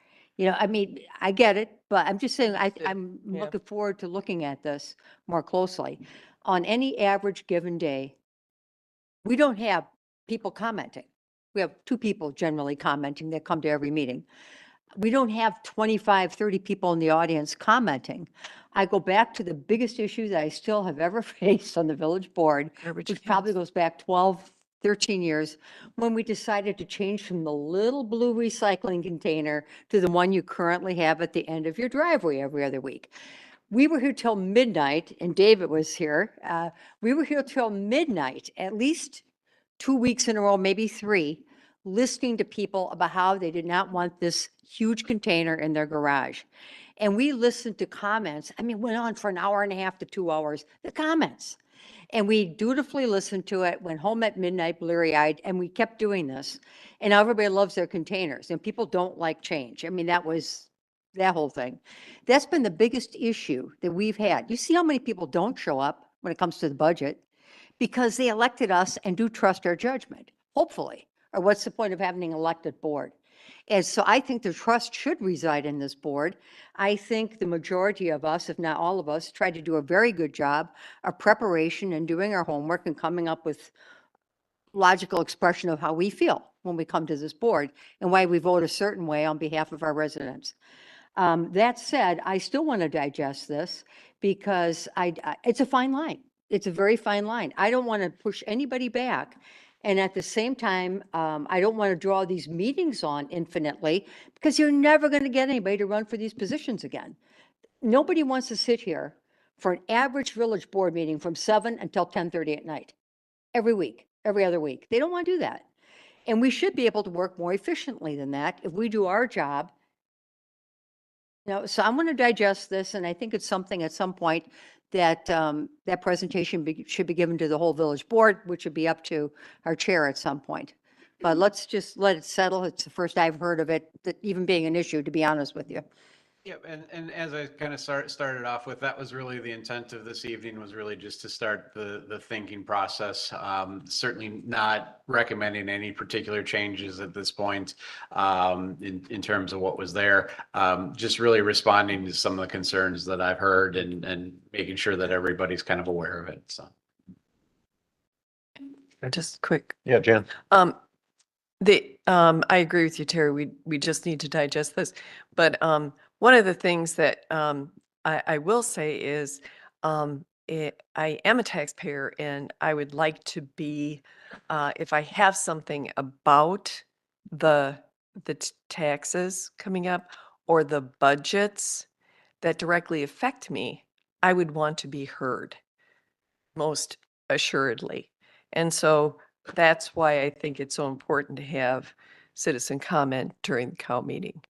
I mean, I get it, but I'm just saying, I'm Yeah. looking forward to looking at this more closely. On any average given day, we don't have people commenting. We have 2 people generally commenting that come to every meeting. We don't have 25, 30 people in the audience commenting. I go back to the biggest issue that I still have ever faced on the village board, Garbage which probably cans. goes back 12, 13 years, when we decided to change from the little blue recycling container to the one you currently have at the end of your driveway every other week. We were here till midnight, and David was here. We were here till midnight, at least 2 weeks in a row, maybe 3, listening to people about how they did not want this huge container in their garage. And we listened to comments. I mean, went on for an hour and a half to 2 hours, the comments. And we dutifully listened to it, went home at midnight bleary-eyed, and we kept doing this. And now everybody loves their containers, and people don't like change. I mean, that was that whole thing. That's been the biggest issue that we've had. You see how many people don't show up when it comes to the budget? Because they elected us and do trust our judgment, hopefully. Or what's the point of having an elected board? And so I think the trust should reside in this board. I think the majority of us, if not all of us, tried to do a very good job of preparation and doing our homework and coming up with logical expression of how we feel when we come to this board and why we vote a certain way on behalf of our residents. That said, I still want to digest this because it's a fine line. It's a very fine line. I don't want to push anybody back. And at the same time, I don't want to draw these meetings on infinitely because you're never going to get anybody to run for these positions again. Nobody wants to sit here for an average village board meeting from 7 until 10:30 at night, every week, every other week. They don't want to do that. And we should be able to work more efficiently than that if we do our job. So I'm going to digest this, and I think it's something at some point that that presentation should be given to the whole village board, which would be up to our chair at some point. But let's just let it settle. It's the first I've heard of it, that even being an issue, to be honest with you. Yep, and as I kind of started off with, that was really the intent of this evening, was really just to start the thinking process. Certainly not recommending any particular changes at this point in terms of what was there. Just really responding to some of the concerns that I've heard and making sure that everybody's kind of aware of it, so. Just quick. Yeah, Jan. I agree with you, Terry. We just need to digest this. But one of the things that I will say is I am a taxpayer, and I would like to be, if I have something about the taxes coming up or the budgets that directly affect me, I would want to be heard, most assuredly. And so that's why I think it's so important to have citizen comment during the COW meeting.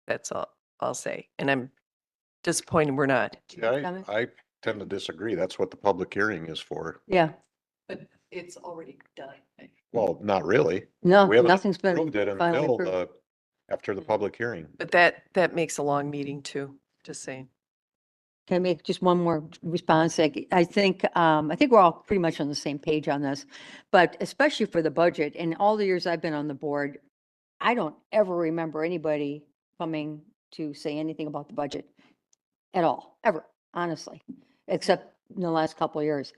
That's all I'll say. And I'm disappointed we're not. Yeah, Comment? I tend to disagree. That's what the public hearing is for. Yeah, But it's already done. Well, not really. no, We haven't nothing's been approved it finally until approved. after the public hearing. But that makes a long meeting too, just saying. Can I make just one more response? I think we're all pretty much on the same page on this, but especially for the budget, in all the years I've been on the board, I don't ever remember anybody coming to say anything about the budget at all, ever, honestly, except in the last couple of years.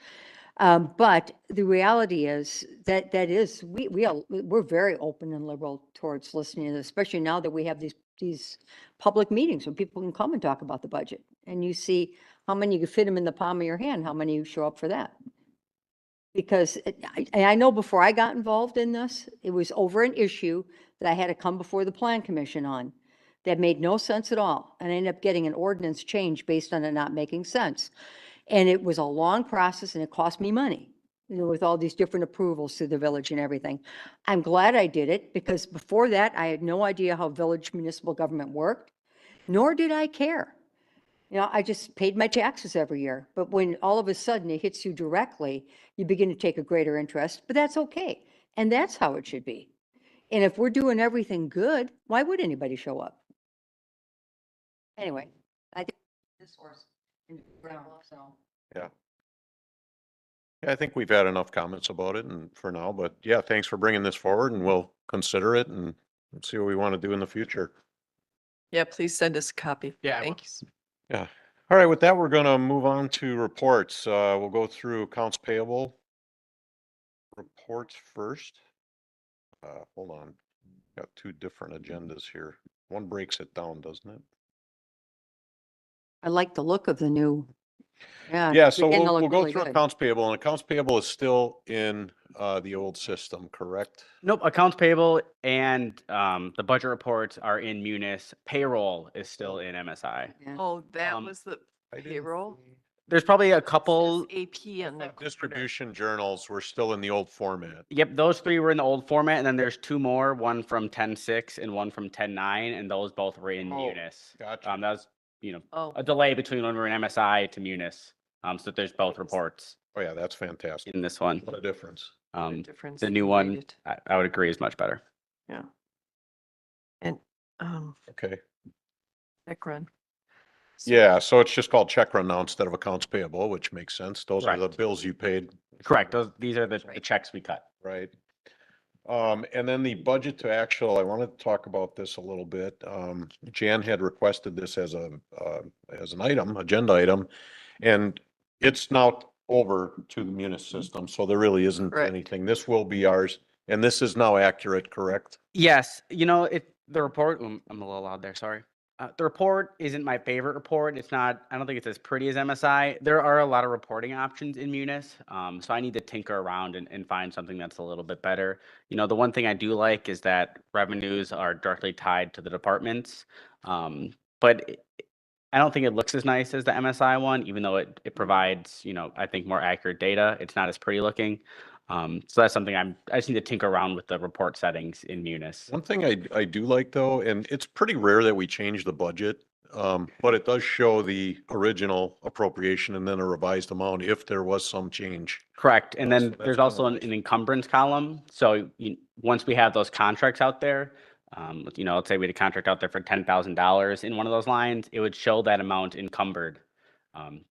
But the reality is that we're very open and liberal towards listening, especially now that we have these public meetings where people can come and talk about the budget. And you see how many you can fit them in the palm of your hand, how many you show up for that. Because I know before I got involved in this, it was over an issue that I had to come before the Plan Commission on that made no sense at all. And I ended up getting an ordinance change based on it not making sense. And it was a long process and it cost me money, with all these different approvals to the village and everything. I'm glad I did it because before that, I had no idea how village municipal government worked, nor did I care. I just paid my taxes every year. But when all of a sudden it hits you directly, you begin to take a greater interest, but that's okay. And that's how it should be. And if we're doing everything good, why would anybody show up? Anyway, I think this horse in the ground, so. Yeah. Yeah, I think we've had enough comments about it and for now, but yeah, thanks for bringing this forward and we'll consider it and see what we want to do in the future. Yeah, please send us a copy. Yeah, I will. Thanks. Yeah. All right, with that, we're going to move on to reports. We'll go through accounts payable reports first. Hold on. Got two different agendas here. One breaks it down, doesn't it? I like the look of the new. Yeah. Yeah, it's so beginning to we'll look go really through good. accounts payable, and accounts payable is still in the old system, correct? Nope, accounts payable and the budget reports are in Munis. Payroll is still in MSI. Yeah. Oh, that Um, was the I didn't payroll? see- There's probably a It says couple. AP and the quarter. Distribution journals were still in the old format. Yep, those three were in the old format, and then there's two more, one from 10.6 and one from 10.9, and those both were in Oh, Munis. gotcha. That was, Oh, a delay between when we were in MSI to Munis. So there's both reports Oh, yeah, that's fantastic. in this one. What a difference. what a Um, difference. the if new you one, read it. I would agree, is much better. Yeah. And, Okay. check run. So- Yeah, so it's just called check run now instead of accounts payable, which makes sense. Those are the Correct. bills you paid, Correct. These are the checks we cut. right? And then the budget to actual, I wanted to talk about this a little bit. Jan had requested this as as an item, agenda item, and it's now over to the Munis system, so there really isn't Correct. anything. This will be ours, and this is now accurate, correct? Yes, the report, I'm a little loud there, sorry. The report isn't my favorite report. I don't think it's as pretty as MSI. There are a lot of reporting options in Munis. So I need to tinker around and find something that's a little bit better. The one thing I do like is that revenues are directly tied to the departments. But I don't think it looks as nice as the MSI one, even though it provides, I think more accurate data. It's not as pretty looking. So that's something I just need to tinker around with the report settings in Munis. One thing I do like though, and it's pretty rare that we change the budget, but it does show the original appropriation and then a revised amount if there was some change. Correct. And So then that's there's kinda also nice. an encumbrance column. So once we have those contracts out there, let's say we had a contract out there for $10,000 in one of those lines, it would show that amount encumbered,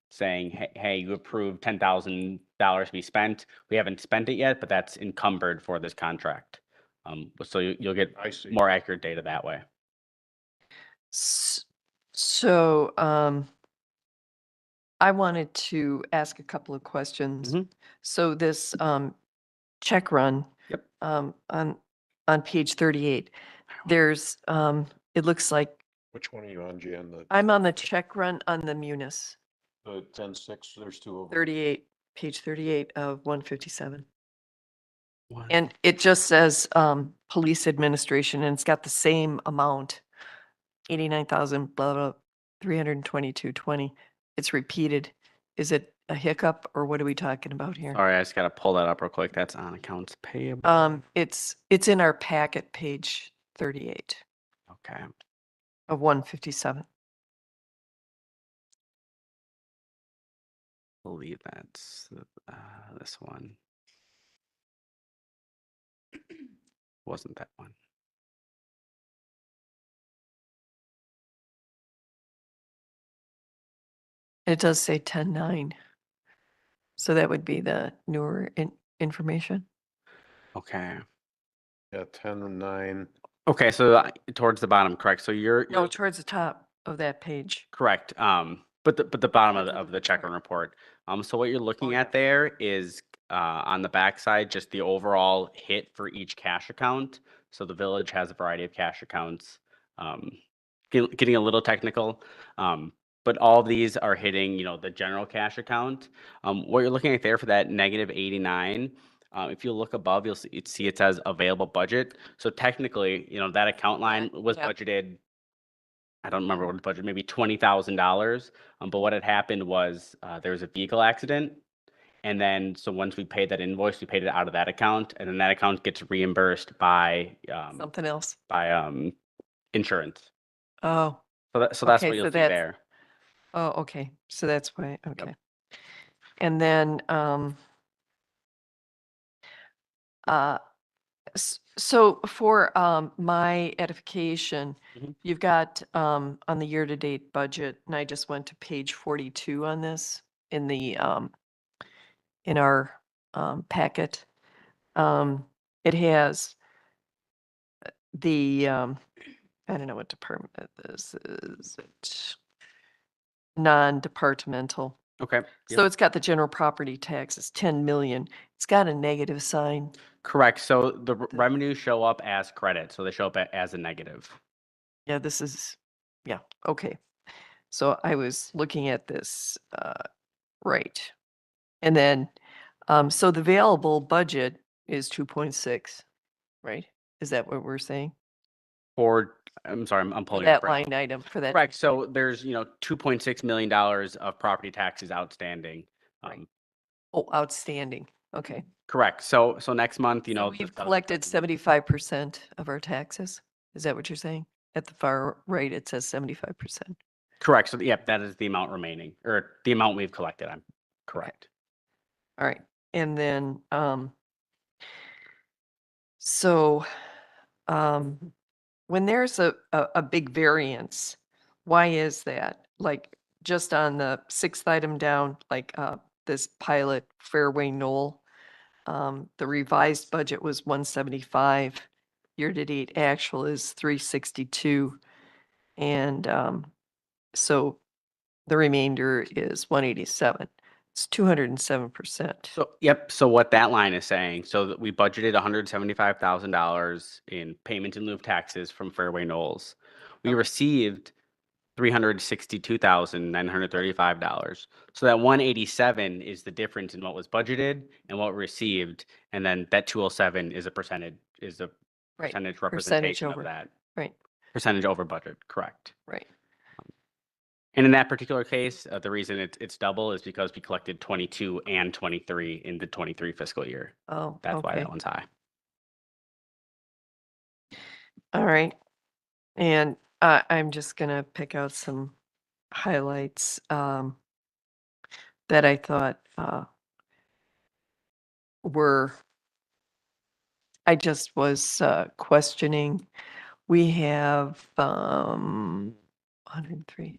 saying, hey, you approved $10,000 to be spent. We haven't spent it yet, but that's encumbered for this contract. So you'll get I see. more accurate data that way. So, I wanted to ask a couple of questions. Mhm. So this, check run. Yep. On page 38, there's, it looks like Which one are you on, Jan? I'm on the check run on the Munis, The 10-6, there's two of them. 38, page 38 of 157. One. And it just says, police administration, and it's got the same amount, 89,000, blah, blah, 322.20. It's repeated. Is it a hiccup or what are we talking about here? Sorry, I just got to pull that up real quick. That's on accounts payable. It's in our packet, page 38 Okay. of 157. I believe that's this one. Wasn't that one? It does say 10.9. So that would be the newer information. Okay. Yeah, 10-9. Okay, so towards the bottom, correct? So you're No, towards the top of that page. correct. But the bottom of the check run report. So what you're looking at there is on the backside, just the overall hit for each cash account. So the village has a variety of cash accounts. Getting a little technical. But all these are hitting, the general cash account. What you're looking at there for that -89, if you look above, you'll see it says available budget. So technically, that account line was Yeah. budgeted I don't remember what the budget, maybe $20,000. But what had happened was there was a vehicle accident. And then, so once we paid that invoice, we paid it out of that account, and then that account gets reimbursed Something else. by insurance. Oh, So that's Okay, what you'll so see that's- there. oh, okay. So that's why, okay. And then, so for, my edification, Mhm. you've got, on the year-to-date budget, and I just went to page 42 on this in the, in our, packet. It has the, I don't know what department this is. It non-departmental. Okay. Yep. So it's got the general property tax, it's 10 million. It's got a negative sign. Correct. So the revenues show up as credit, so they show up as a negative. Yeah, this is, yeah, okay. So I was looking at this, right. And then, so the available budget is 2.6, right? Is that what we're saying? I'm sorry, I'm For pulling it that up right line item, for that. Correct. So there's, $2.6 million of property taxes outstanding. Right. Oh, outstanding. Okay. Correct. So next month, So we've collected 75% of our taxes. Is that what you're saying? At the far right, it says 75%. Correct. So yep, that is the amount remaining, or the amount we've collected. I'm correct. All right. And then, so, when there's a big variance, why is that? Like, just on the 6th item down, like, this pilot Fairway Knoll, the revised budget was 175. Year-to-date actual is 362. And, so the remainder is 187. It's 207%. So what that line is saying, so that we budgeted $175,000 in payment in lieu of taxes from Fairway Knolls. We received $362,935. So that 187 is the difference in what was budgeted and what we received, and then that 207 is a percentage Right. percentage representation over. of that. Right. Percentage over budget, correct. Right. And in that particular case, the reason it's double is because we collected 22 and 23 in the 23 fiscal year. Oh, That's why okay. that one's high. All right. And I'm just gonna pick out some highlights that I thought were, I just was questioning. We have 103.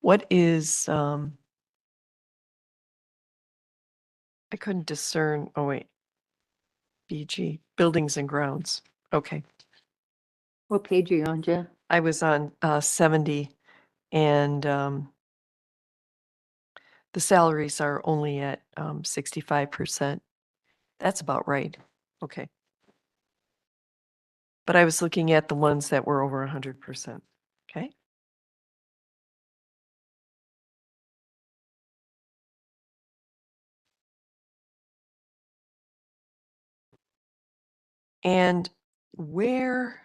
What is I couldn't discern. Oh wait. BG, buildings and grounds. Okay. What page are you on, Jen? I was on 70, and the salaries are only at 65%. That's about right. Okay. But I was looking at the ones that were over 100%. Okay. And where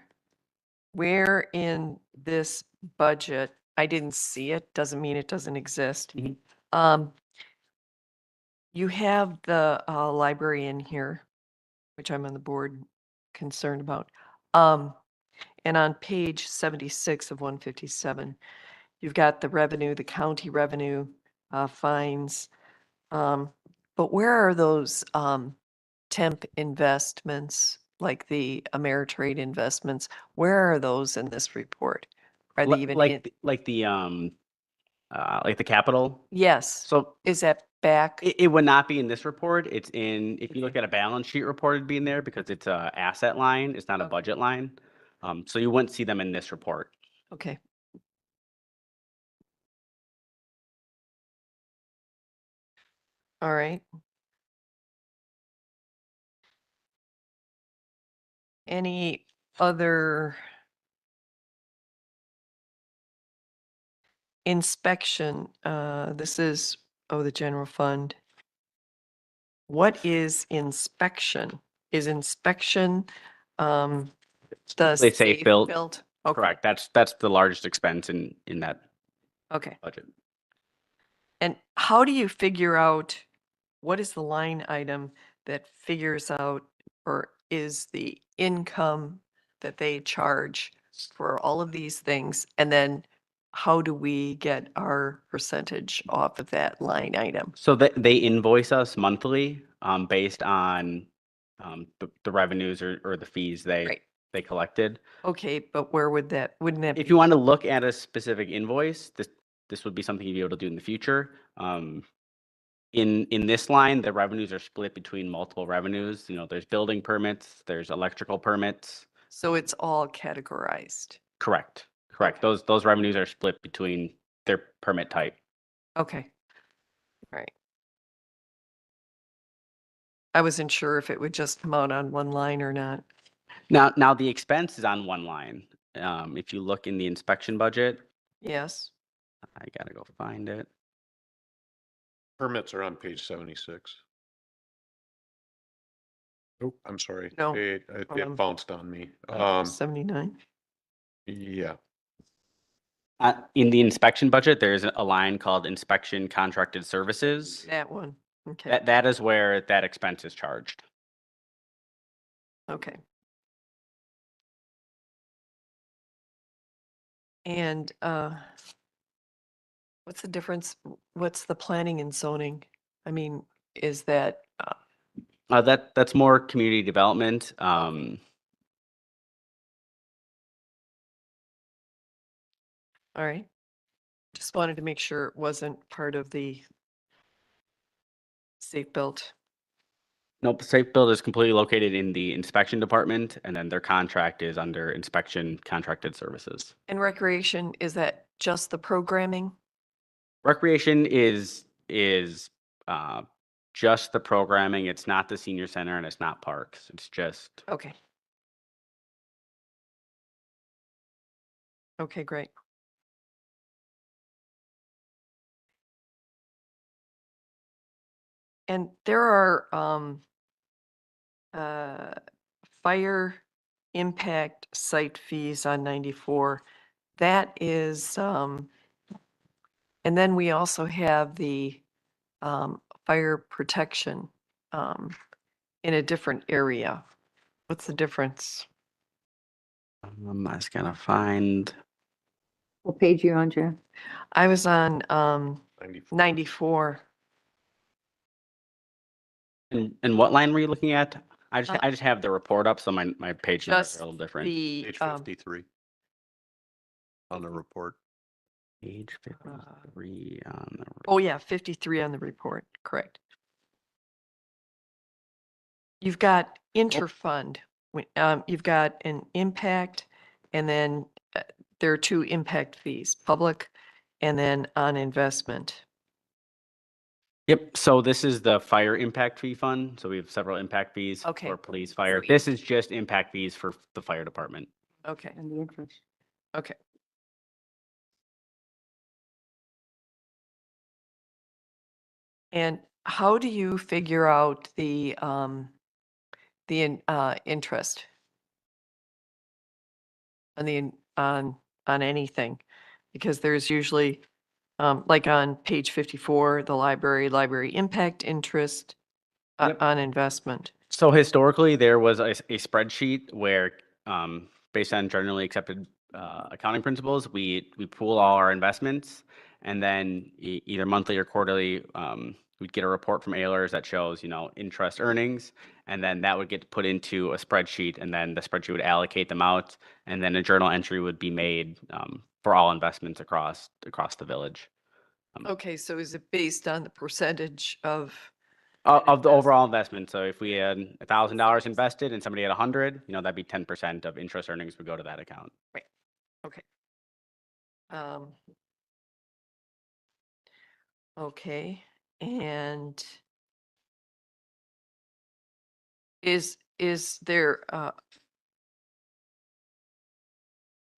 in this budget, I didn't see it, doesn't mean it doesn't exist. Mhm. You have the library in here, which I'm on the board concerned about. And on page 76 of 157, you've got the revenue, the county revenue, fines. But where are those temp investments, like the Ameritrade investments? Where are those in this report? Are they even in? Like the capital. Yes. So Is that back? it would not be in this report. It's in, if you look at a balance sheet report, it'd be in there because it's a asset line. It's not a Okay. budget line. So you wouldn't see them in this report. Okay. All right. Any other inspection? This is, the general fund. What is inspection? Is inspection, the They say safe built. built? Okay. Correct. That's the largest expense in that Okay. budget. And how do you figure out what is the line item that figures out or is the income that they charge for all of these things? And then how do we get our percentage off of that line item? So they invoice us monthly, based on, the revenues or the fees Right. they collected. Okay, but where would that, wouldn't that If be? you want to look at a specific invoice, this would be something you'd be able to do in the future. In this line, the revenues are split between multiple revenues. You know, there's building permits, there's electrical permits. So it's all categorized. Correct. Correct. Those revenues are split between their permit type. Okay. Right. I wasn't sure if it would just come out on one line or not. Now the expense is on one line. If you look in the inspection budget, Yes. I gotta go find it. Permits are on page 76. Oh, I'm sorry. No, It bounced on me. 79. Yeah. In the inspection budget, there's a line called inspection contracted services. That one. Okay. That is where that expense is charged. Okay. And what's the difference? What's the planning and zoning? I mean, is that, That's more community development. all right. Just wanted to make sure it wasn't part of the safe built. Nope, Safe Build is completely located in the inspection department, and then their contract is under inspection contracted services. And recreation, is that just the programming? Recreation is just the programming. It's not the senior center and it's not parks. It's just Okay. Okay, great. And there are fire impact site fees on 94. That is, and then we also have the fire protection in a different area. What's the difference? I just gotta find. What page are you on, Jan? I was on 94. 94. And what line were you looking at? I Uh, just have the report up, so my page numbers Just are a little different. the, Page 53 on the report. Page 53 on the. oh yeah, 53 on the report, correct. You've got interfund, you've got an impact, and then there are two impact fees, public and then on investment. Yep, so this is the fire impact fee fund. So we have several impact fees Okay. for police, fire. So This is just impact fees for the fire department. Okay, And the interest. okay. And how do you figure out the interest on on anything? Because there's usually, like on page 54, the library impact interest Yep. on investment. So historically, there was a spreadsheet where, based on generally accepted accounting principles, we pool all our investments, and then either monthly or quarterly, we'd get a report from Ehlers that shows, interest earnings, and then that would get put into a spreadsheet, and then the spreadsheet would allocate them out, and then a journal entry would be made for all investments across the village. Okay, so is it based on the percentage of? Of the overall investment. So if we had $1,000 invested and somebody had 100, that'd be 10% of interest earnings would go to that account. Okay. Okay, and is there,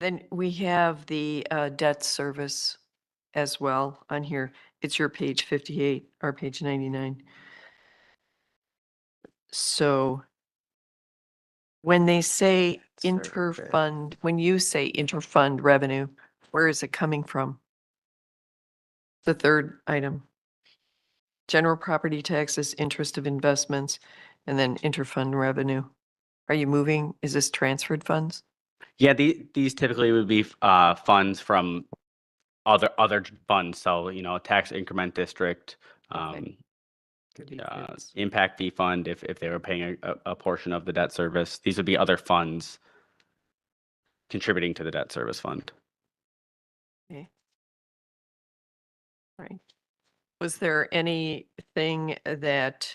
then we have the debt service as well on here. It's your page 58 or page 99. So When they say Service. interfund, when you say interfund revenue, where is it coming from? The third item. General property taxes, interest of investments, and then interfund revenue. Are you moving, is this transferred funds? Yeah, these typically would be funds from other funds. So, you know, tax increment district, Okay. Could be fits. impact fee fund, if they were paying a portion of the debt service. These would be other funds contributing to the debt service fund. Okay. Right. Was there anything that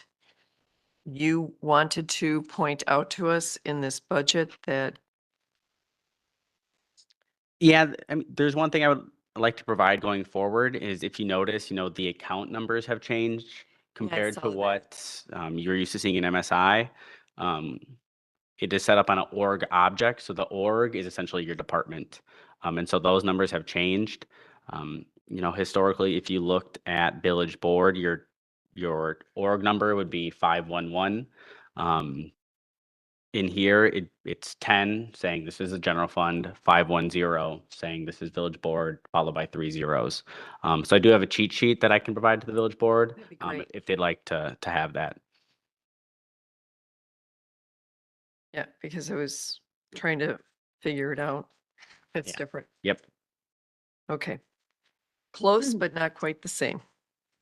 you wanted to point out to us in this budget that, Yeah, I mean, there's one thing I would like to provide going forward is if you notice, you know, the account numbers have changed compared saw to that. what you're used to seeing in MSI. It is set up on an org object, so the org is essentially your department. And so those numbers have changed. You know, historically, if you looked at village board, your org number would be 511. In here, it's 10 saying this is a general fund, 510 saying this is village board, followed by 3 zeros. So I do have a cheat sheet that I can provide to the village board That'd be great. if they'd like to have that. yeah, because I was trying to figure it out. It's Yeah. different. Yep. Okay. Close, but not quite the same.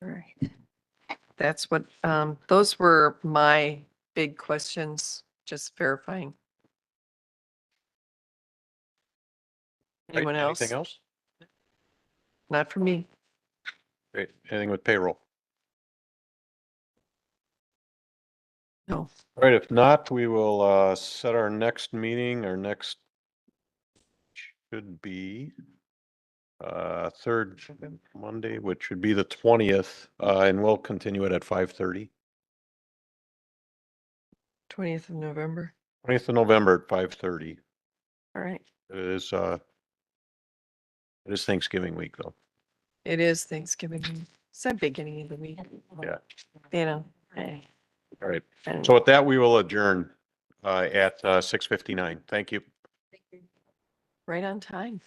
All right. That's what, those were my big questions, just verifying. Right, Anyone else? Anything else? Not for me. Great. Anything with payroll? No. All right, if not, we will set our next meeting. Our next should be third Monday, which should be the 20th, and we'll continue it at 5:30. 20th of November. 20th of November at 5:30. All right. It is Thanksgiving week though. It is Thanksgiving. It's the beginning of the week. Yeah. You know. All right. So with that, we will adjourn at 6:59. Thank you. Right on time.